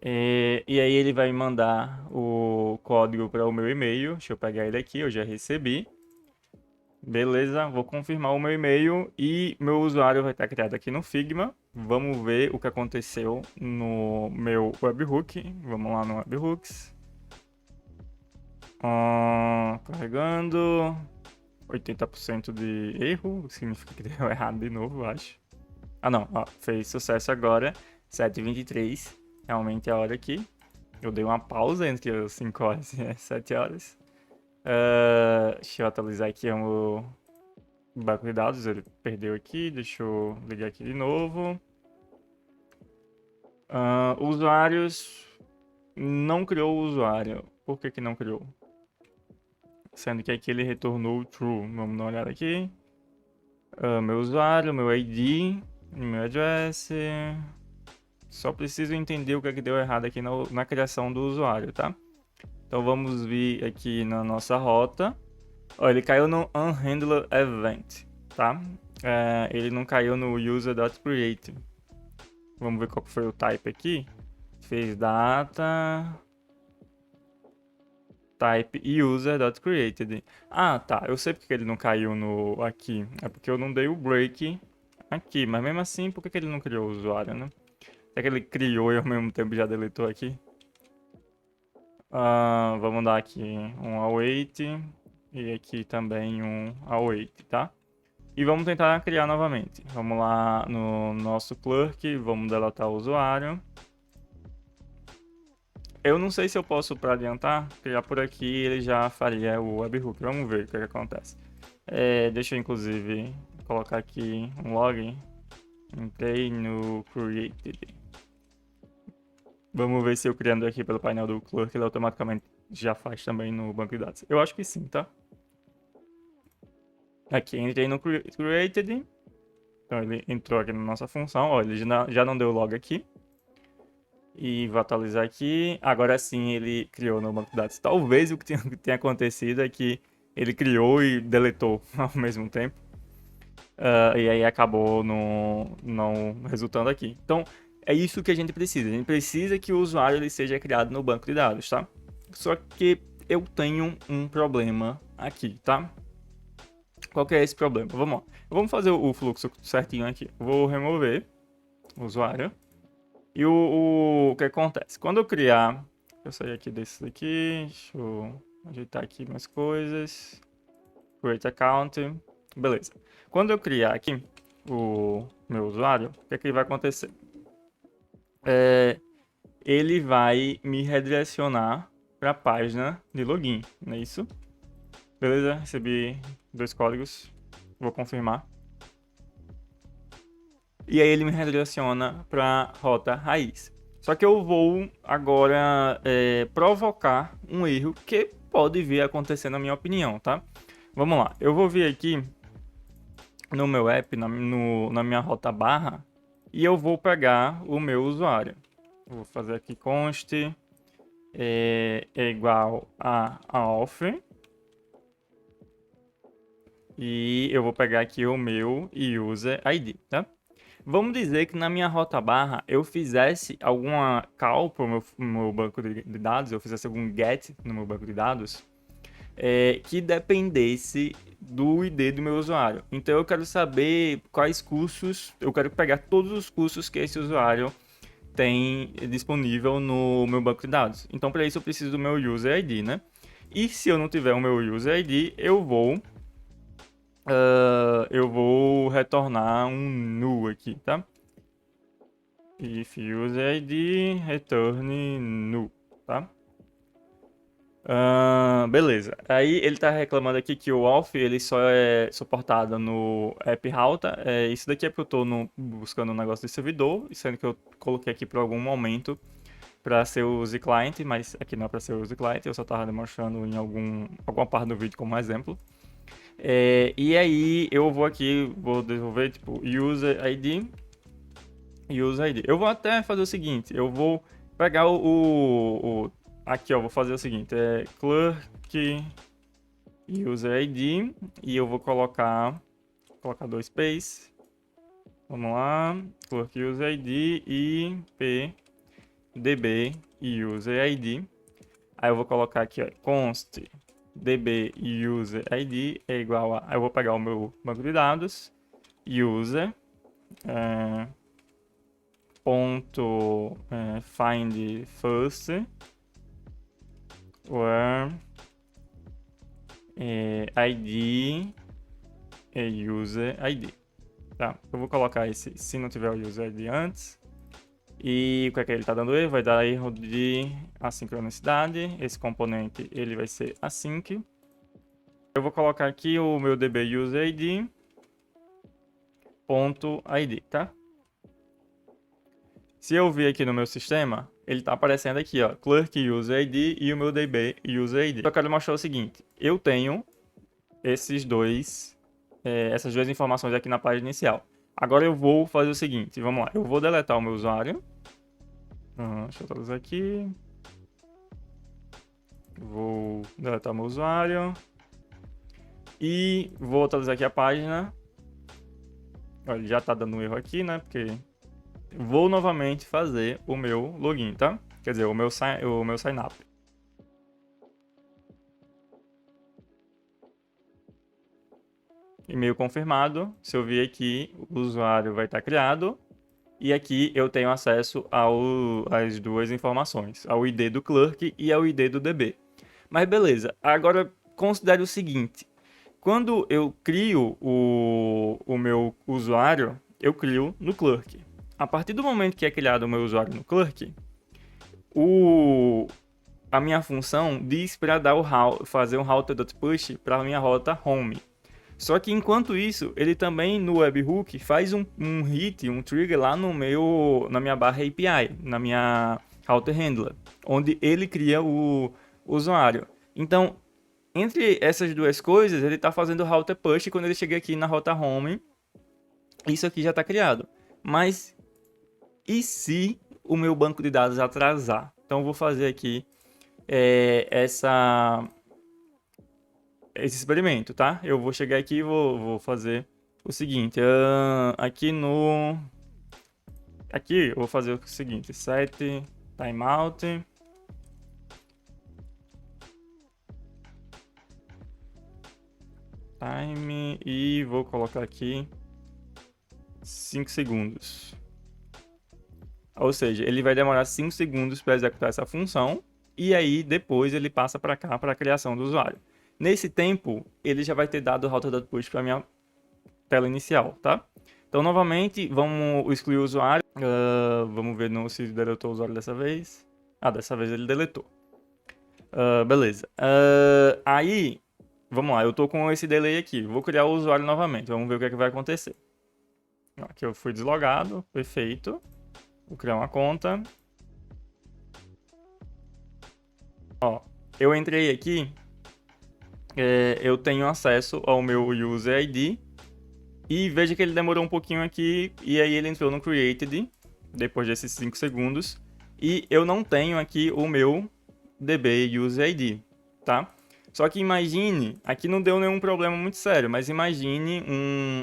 E aí ele vai mandar o código para o meu e-mail. Deixa eu pegar ele aqui, eu já recebi. Beleza, vou confirmar o meu e-mail e meu usuário vai estar criado aqui no Figma. Vamos ver o que aconteceu no meu webhook. Vamos lá no webhooks. Carregando. 80% de erro, significa que deu errado de novo, eu acho. Ah não, ó, fez sucesso agora. 7h23, realmente é a hora aqui. Eu dei uma pausa entre as 5 horas e as 7 horas. Deixa eu atualizar aqui o banco de dados, ele perdeu aqui, deixa eu ligar aqui de novo. Usuários, não criou o usuário. Por que não criou? Sendo que aqui ele retornou true. Vamos dar uma olhada aqui. Meu usuário, meu ID, meu address. Só preciso entender o que é que deu errado aqui na criação do usuário, tá? Então vamos vir aqui na nossa rota. Ó, ele caiu no unhandler event, tá? Ele não caiu no user.create. Vamos ver qual foi o type aqui. Fez data, type user.created. Ah, tá. Eu sei porque ele não caiu no aqui. É porque eu não dei o break aqui. Mas mesmo assim, por que ele não criou o usuário, né? É que ele criou e ao mesmo tempo já deletou aqui. Vamos dar aqui um await. E aqui também um await, tá? E vamos tentar criar novamente. Vamos lá no nosso clerk, vamos deletar o usuário. Eu não sei se eu posso, para adiantar, criar por aqui, ele já faria o webhook. Vamos ver o que acontece. Deixa eu, inclusive, colocar aqui um login. Entrei no created. Vamos ver se eu criando aqui pelo painel do clerk, ele automaticamente já faz também no banco de dados. Eu acho que sim, tá? Aqui, entrei no created. Então ele entrou aqui na nossa função. Ó, ele já não deu log aqui. E vou atualizar aqui. Agora sim ele criou no banco de dados. Talvez o que tenha acontecido é que ele criou e deletou ao mesmo tempo. E aí acabou não resultando aqui. Então é isso que a gente precisa. A gente precisa que o usuário ele seja criado no banco de dados, tá? Só que eu tenho um problema aqui, tá? Qual que é esse problema? Vamos lá. Vamos fazer o fluxo certinho aqui. Vou remover o usuário. E o que acontece? Quando eu criar... Eu sair aqui desse daqui. Deixa eu ajeitar aqui minhas coisas. Create account. Beleza. Quando eu criar aqui o meu usuário, o que é que vai acontecer? Ele vai me redirecionar para a página de login, não é isso? Beleza, recebi 2 códigos. Vou confirmar. E aí ele me redireciona para a rota raiz. Só que eu vou agora provocar um erro que pode vir a acontecer na minha opinião, tá? Vamos lá, eu vou vir aqui no meu app, na minha rota barra, e eu vou pegar o meu usuário. Vou fazer aqui const é igual a auth. E eu vou pegar aqui o meu user ID, tá? Vamos dizer que na minha rota barra eu fizesse alguma call para o meu banco de dados, eu fizesse algum get no meu banco de dados, que dependesse do ID do meu usuário. Então eu quero saber quais cursos, eu quero pegar todos os cursos que esse usuário tem disponível no meu banco de dados. Então para isso eu preciso do meu user ID, né? E se eu não tiver o meu user ID, eu vou retornar um null aqui, tá? If user ID, return null, tá? Beleza. Aí ele tá reclamando aqui que o auth ele só é suportado no app router. Isso daqui é porque eu tô buscando um negócio de servidor, sendo que eu coloquei aqui por algum momento para ser o client, mas aqui não é para ser o client, eu só tava demonstrando em alguma parte do vídeo como exemplo. E aí eu vou aqui, vou desenvolver tipo user ID. Eu vou até fazer o seguinte, eu vou pegar aqui ó, vou fazer o seguinte, clerk user ID e eu vou colocar dois space. Vamos lá, clerk user ID e db user ID. Aí eu vou colocar aqui ó, const db user ID é igual a, eu vou pegar o meu banco de dados user ponto find first where ID é user ID, tá? Eu vou colocar esse, se não tiver o user ID antes. E o que é que ele está dando erro? Vai dar erro de assincronicidade. Esse componente ele vai ser async. Eu vou colocar aqui o meu db user ID ponto .id, tá? Se eu vir aqui no meu sistema, ele está aparecendo aqui, ó, clerk user ID e o meu db user ID. Eu quero mostrar o seguinte, eu tenho essas duas informações aqui na página inicial. Agora eu vou fazer o seguinte, vamos lá, eu vou deletar o meu usuário. Deixa eu atualizar aqui. Vou deletar o meu usuário. E vou atualizar aqui a página. Olha, já está dando um erro aqui, né? Porque vou novamente fazer o meu login, tá? Quer dizer, o meu sign up. E-mail confirmado. Se eu vir aqui, o usuário vai estar criado. E aqui eu tenho acesso às duas informações, ao ID do clerk e ao ID do DB. Mas beleza, agora considere o seguinte. Quando eu crio o meu usuário, eu crio no clerk. A partir do momento que é criado o meu usuário no clerk, a minha função diz para fazer um router.push para a minha rota home. Só que enquanto isso, ele também no webhook faz um hit, um trigger lá na minha barra API, na minha router handler, onde ele cria o usuário. Então, entre essas duas coisas, ele está fazendo o router push quando ele chega aqui na rota home, isso aqui já está criado. Mas e se o meu banco de dados atrasar? Então, eu vou fazer aqui esse experimento, tá? Eu vou chegar aqui e vou fazer o seguinte. Aqui eu vou fazer o seguinte. Set timeout. Time. E vou colocar aqui 5 segundos. Ou seja, ele vai demorar 5 segundos para executar essa função. E aí, depois, ele passa para cá, para a criação do usuário. Nesse tempo, ele já vai ter dado o router.push para a minha tela inicial, tá? Então, novamente, vamos excluir o usuário. Vamos ver se deletou o usuário dessa vez. Dessa vez ele deletou. Beleza. Aí, vamos lá, eu tô com esse delay aqui. Vou criar o usuário novamente. Vamos ver o que é que vai acontecer. Aqui eu fui deslogado. Perfeito. Vou criar uma conta. Ó, eu entrei aqui. Eu tenho acesso ao meu user ID. E veja que ele demorou um pouquinho aqui. E aí ele entrou no created. Depois desses 5 segundos. E eu não tenho aqui o meu DB User ID, tá? Só que imagine, aqui não deu nenhum problema muito sério, mas imagine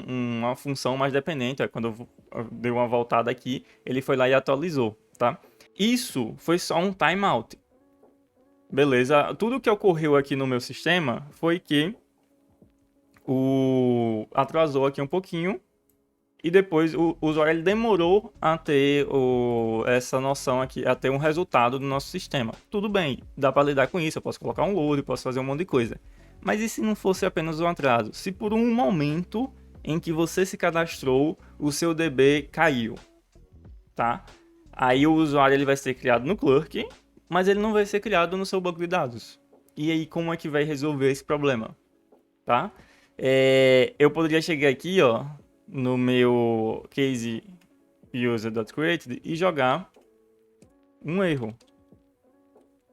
uma função mais dependente. Ó, quando eu dei uma voltada aqui, ele foi lá e atualizou, tá? Isso foi só um timeout. Beleza, tudo que ocorreu aqui no meu sistema foi que atrasou aqui um pouquinho e depois o usuário ele demorou a ter essa noção aqui, a ter um resultado do nosso sistema. Tudo bem, dá para lidar com isso, eu posso colocar um load, posso fazer um monte de coisa. Mas e se não fosse apenas um atraso? Se por um momento em que você se cadastrou, o seu DB caiu, tá? Aí o usuário ele vai ser criado no Clerk, mas ele não vai ser criado no seu banco de dados. E aí como é que vai resolver esse problema? Tá? Eu poderia chegar aqui, ó, no meu case user.created e jogar um erro.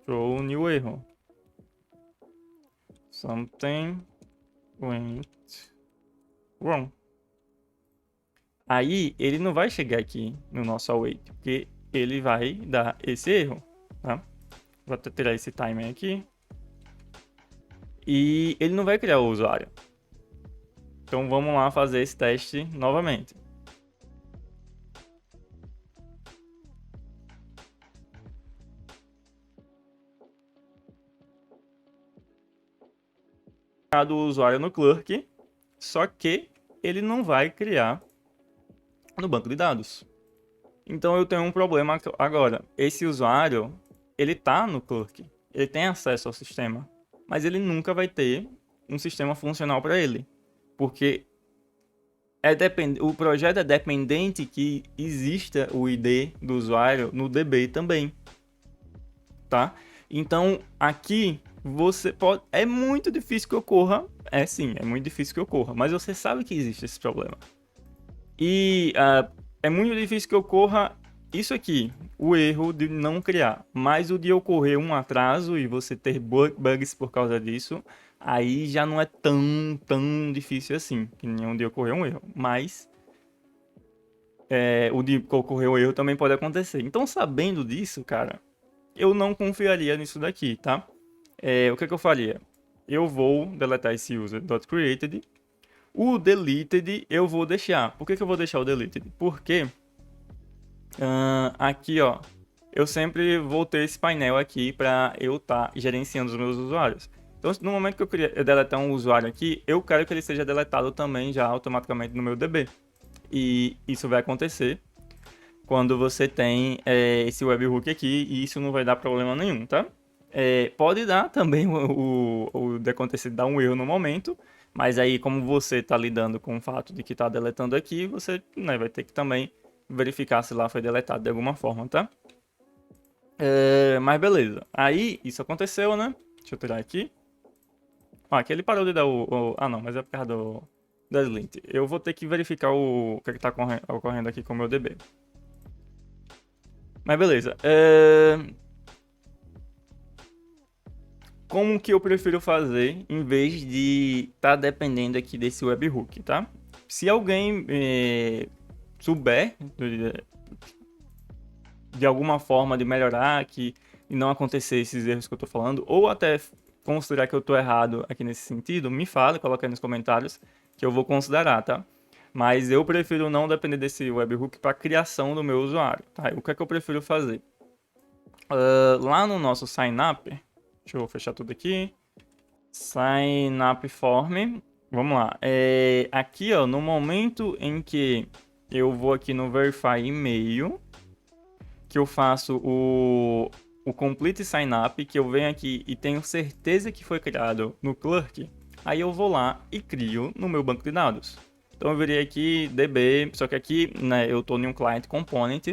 Throw new erro. Something went wrong. Aí ele não vai chegar aqui no nosso await, porque ele vai dar esse erro, tá? Vou até tirar esse timer aqui. E ele não vai criar o usuário. Então vamos lá fazer esse teste novamente. Do usuário no Clerk, só que ele não vai criar no banco de dados. Então eu tenho um problema agora. Esse usuário, ele tá no Clerk, ele tem acesso ao sistema, mas ele nunca vai ter um sistema funcional para ele, porque o projeto é dependente que exista o ID do usuário no DB também, tá? Então aqui você pode, é muito difícil que ocorra, é muito difícil que ocorra, mas você sabe que existe esse problema. E é muito difícil que ocorra isso aqui, o erro de não criar, mas o de ocorrer um atraso e você ter bugs por causa disso, aí já não é tão difícil assim, que nem onde ocorrer um erro, mas o de ocorrer um erro também pode acontecer. Então, sabendo disso, cara, eu não confiaria nisso daqui, tá? O que eu faria? Eu vou deletar esse user.created. O deleted eu vou deixar. Por que eu vou deixar o deleted? Porque aqui, ó, eu sempre vou ter esse painel aqui para eu estar gerenciando os meus usuários. Então, no momento que eu deletar um usuário aqui, eu quero que ele seja deletado também já automaticamente no meu DB. E isso vai acontecer quando você tem esse webhook aqui, e isso não vai dar problema nenhum, tá? Pode dar também o de acontecer dar um erro no momento, mas aí como você está lidando com o fato de que está deletando aqui, você vai ter que também verificar se lá foi deletado de alguma forma, tá? Mas beleza. Aí isso aconteceu, né? Deixa eu tirar aqui. Aqui ele parou de dar ah não, mas é por causa do delete. Eu vou ter que verificar o que está ocorrendo aqui com o meu DB. Mas beleza. Como que eu prefiro fazer em vez de estar dependendo aqui desse webhook, tá? Se alguém souber de alguma forma de melhorar aqui e não acontecer esses erros que eu tô falando, ou até considerar que eu tô errado aqui nesse sentido, me fala, coloca aí nos comentários que eu vou considerar, tá? Mas eu prefiro não depender desse webhook para criação do meu usuário, tá? O que é que eu prefiro fazer? Lá no nosso sign-up, deixa eu fechar tudo aqui. Sign-up form, vamos lá. Aqui, ó, no momento em que eu vou aqui no verify e-mail, que eu faço o complete sign-up, que eu venho aqui e tenho certeza que foi criado no Clerk, aí eu vou lá e crio no meu banco de dados. Então eu virei aqui DB, só que aqui, né, eu estou em um client component,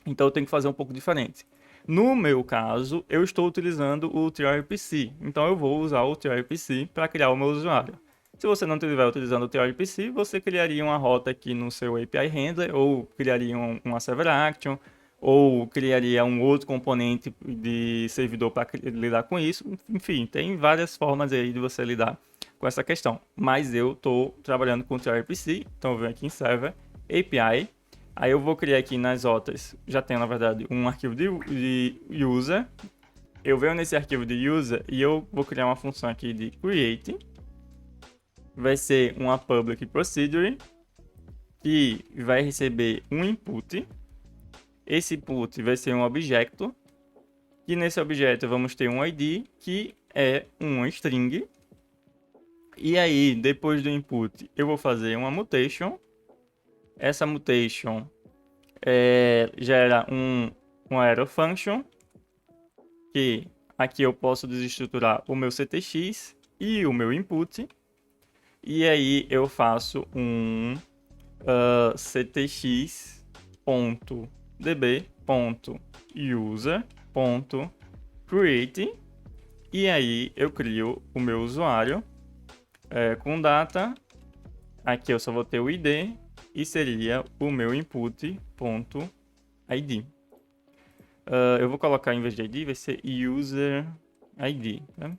então eu tenho que fazer um pouco diferente. No meu caso, eu estou utilizando o TRPC, então eu vou usar o TRPC para criar o meu usuário. Se você não estiver utilizando o TRPC, você criaria uma rota aqui no seu API Handler, ou criaria uma Server Action, ou criaria um outro componente de servidor para lidar com isso. Enfim, tem várias formas aí de você lidar com essa questão. Mas eu estou trabalhando com o TRPC, então eu venho aqui em Server, API. Aí eu vou criar aqui nas rotas, já tenho na verdade um arquivo de user. eu venho nesse arquivo de user e eu vou criar uma função aqui de create. Vai ser uma public procedure que vai receber um input. Esse input vai ser um objeto. E nesse objeto vamos ter um ID que é uma string. E aí, depois do input, eu vou fazer uma mutation. Essa mutation gera uma arrow function, que aqui eu posso desestruturar o meu CTX e o meu input. E aí eu faço um ctx.db.user.create. E aí eu crio o meu usuário com data. Aqui eu só vou ter o ID e seria o meu input.id. Eu vou colocar, em vez de ID, vai ser user ID, né?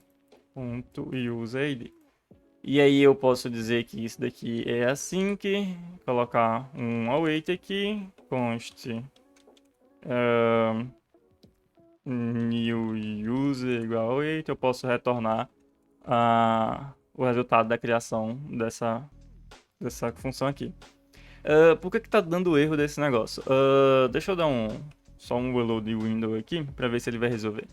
.user ID. E aí eu posso dizer que isso daqui é async, colocar um await aqui, const new user igual await. Eu posso retornar o resultado da criação dessa função aqui. Por que tá dando erro desse negócio? Deixa eu dar só um reload window aqui para ver se ele vai resolver.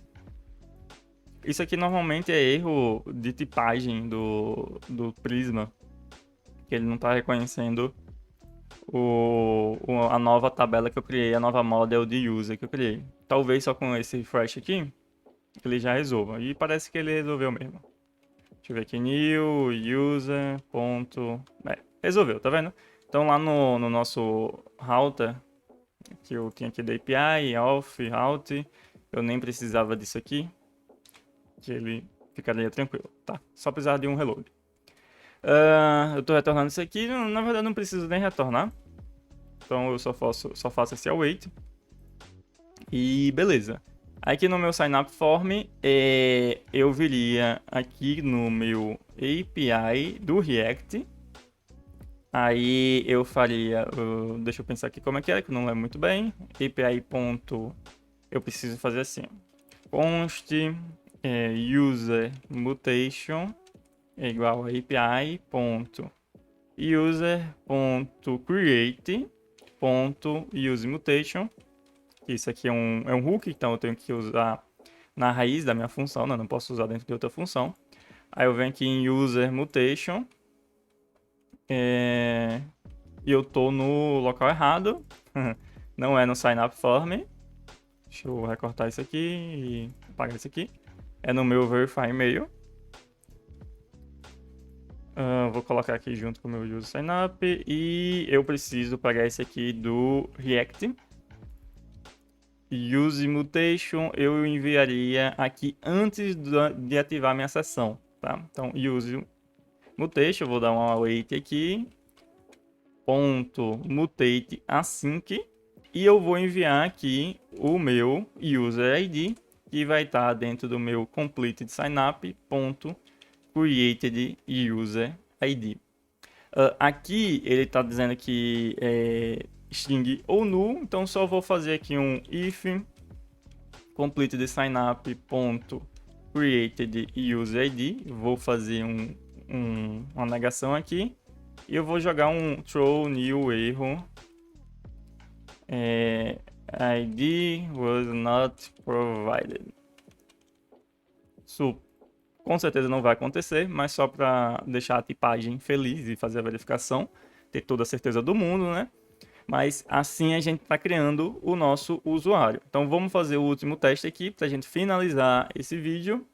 Isso aqui normalmente é erro de tipagem do Prisma, que ele não está reconhecendo a nova tabela que eu criei, a nova model de user que eu criei. Talvez só com esse refresh aqui ele já resolva. E parece que ele resolveu mesmo. Deixa eu ver aqui, new user. Resolveu, tá vendo? Então lá no nosso router, que eu tinha aqui da API, auth, route, eu nem precisava disso aqui, que ele ficaria tranquilo, tá? Só precisava de um reload. Eu estou retornando isso aqui, na verdade não preciso nem retornar. Então eu só faço esse await. E beleza. Aqui no meu sign up form, eu viria aqui no meu API do React. Aí eu faria, deixa eu pensar aqui como é que eu não lembro muito bem. API. Eu preciso fazer assim, const user mutation é igual a api.user.create.useMutation. Isso aqui é um hook, então eu tenho que usar na raiz da minha função, né? Não posso usar dentro de outra função. Aí eu venho aqui em userMutation e eu tô no local errado. Não é no sign-up form. Deixa eu recortar isso aqui e apagar isso aqui. É no meu verify email. Vou colocar aqui junto com o meu user signup. E eu preciso pegar esse aqui do React. Use mutation eu enviaria aqui antes de ativar minha sessão, tá? Então, use mutation, eu vou dar um await aqui. .mutate async. E eu vou enviar aqui o meu user ID, que vai estar dentro do meu completed signup.created user ID. Aqui ele está dizendo que é string ou null, então só vou fazer aqui um if completed signup.created user ID. Vou fazer uma negação aqui e eu vou jogar um throw new erro. ID was not provided. Isso com certeza não vai acontecer, mas só para deixar a tipagem feliz e fazer a verificação, ter toda a certeza do mundo, né? Mas assim a gente está criando o nosso usuário. Então vamos fazer o último teste aqui para a gente finalizar esse vídeo.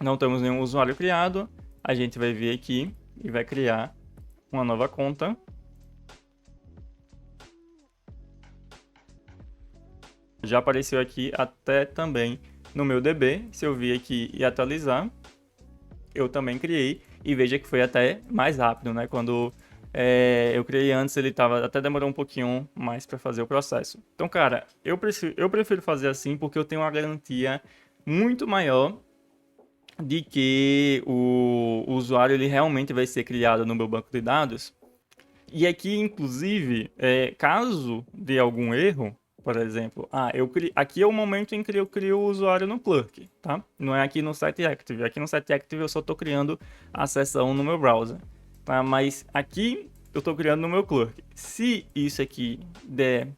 Não temos nenhum usuário criado. A gente vai vir aqui e vai criar uma nova conta. Já apareceu aqui até também no meu DB. Se eu vir aqui e atualizar, eu também criei. E veja que foi até mais rápido, né? Quando eu criei antes, ele até demorou um pouquinho mais para fazer o processo. Então, cara, eu prefiro fazer assim porque eu tenho uma garantia muito maior de que o usuário ele realmente vai ser criado no meu banco de dados. E aqui, inclusive, caso dê algum erro, por exemplo, aqui é o momento em que eu crio o usuário no Clerk, tá? Não é aqui no Site Active. Aqui no Site Active eu só estou criando a sessão no meu browser, tá? Mas aqui eu estou criando no meu Clerk. Se isso aqui der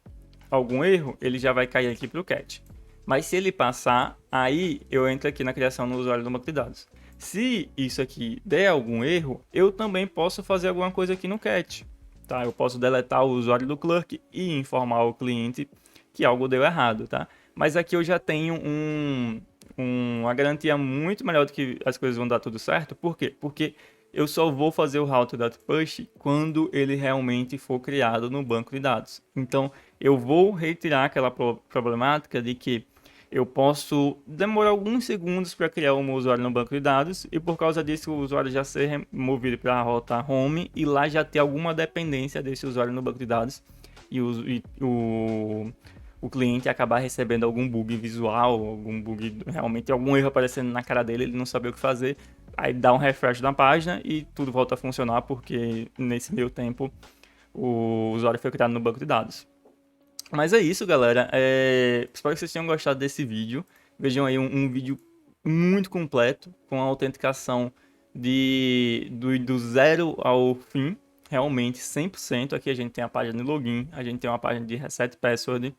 algum erro, ele já vai cair aqui para o Cat. Mas se ele passar, aí eu entro aqui na criação no usuário do banco de dados. Se isso aqui der algum erro, eu também posso fazer alguma coisa aqui no Cat. Tá? Eu posso deletar o usuário do Clerk e informar o cliente que algo deu errado. Tá? Mas aqui eu já tenho uma garantia muito melhor de que as coisas vão dar tudo certo. Por quê? Porque eu só vou fazer o route.push quando ele realmente for criado no banco de dados. Então, eu vou retirar aquela problemática de que eu posso demorar alguns segundos para criar um usuário no banco de dados e por causa disso o usuário já ser movido para a rota home e lá já ter alguma dependência desse usuário no banco de dados e o cliente acabar recebendo algum bug visual, algum bug, realmente algum erro aparecendo na cara dele, ele não saber o que fazer, aí dá um refresh na página e tudo volta a funcionar porque nesse meio tempo o usuário foi criado no banco de dados. Mas é isso, galera. Espero que vocês tenham gostado desse vídeo. Vejam aí um vídeo muito completo, com a autenticação do zero ao fim, realmente 100%. Aqui a gente tem a página de login, a gente tem uma página de reset password,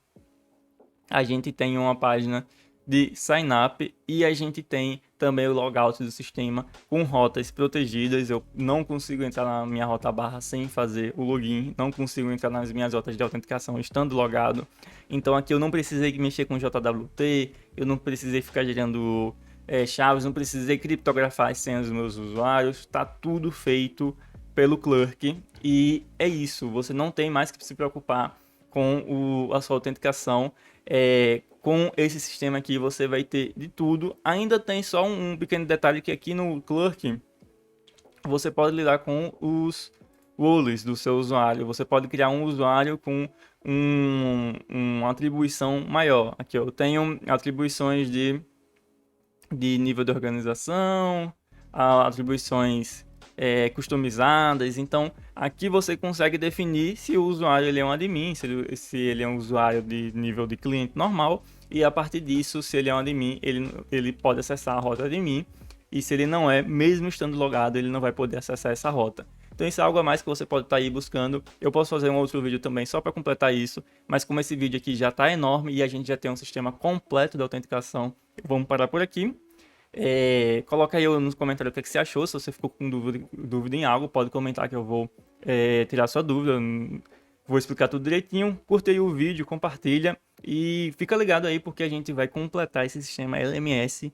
a gente tem uma página de sign up e a gente tem também o logout do sistema com rotas protegidas. Eu não consigo entrar na minha rota barra sem fazer o login, não consigo entrar nas minhas rotas de autenticação estando logado. Então aqui eu não precisei mexer com JWT, eu não precisei ficar gerando chaves, não precisei criptografar as senhas dos meus usuários, está tudo feito pelo Clerk e é isso, você não tem mais que se preocupar com a sua autenticação. Com esse sistema aqui você vai ter de tudo. Ainda tem só um pequeno detalhe que aqui no Clerk você pode lidar com os roles do seu usuário. Você pode criar um usuário com uma atribuição maior. Aqui eu tenho atribuições de nível de organização, atribuições customizadas. Então aqui você consegue definir se o usuário ele é um admin, se ele é um usuário de nível de cliente normal, e a partir disso, se ele é um admin, ele pode acessar a rota admin, e se ele não é, mesmo estando logado, ele não vai poder acessar essa rota. Então isso é algo a mais que você pode estar aí buscando. Eu posso fazer um outro vídeo também só para completar isso, mas como esse vídeo aqui já está enorme e a gente já tem um sistema completo de autenticação, vamos parar por aqui. Coloca aí nos comentários o que você achou. Se você ficou com dúvida em algo, pode comentar que eu vou tirar sua dúvida. Vou explicar tudo direitinho. Curte aí o vídeo, compartilha e fica ligado aí porque a gente vai completar esse sistema LMS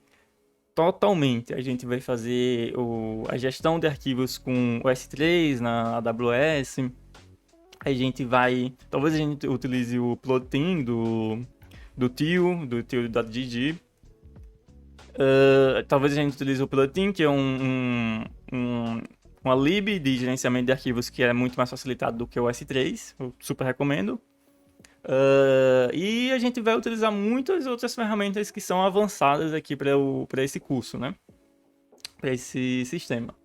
totalmente. A gente vai fazer a gestão de arquivos com o S3 na AWS. A gente vai... Talvez a gente utilize o plugin do tio.gg. Talvez a gente utilize o plugin, que é uma lib de gerenciamento de arquivos que é muito mais facilitado do que o S3. Eu super recomendo. E a gente vai utilizar muitas outras ferramentas que são avançadas aqui para esse curso, né? Para esse sistema.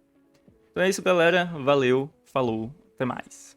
Então é isso, galera. Valeu, falou, até mais.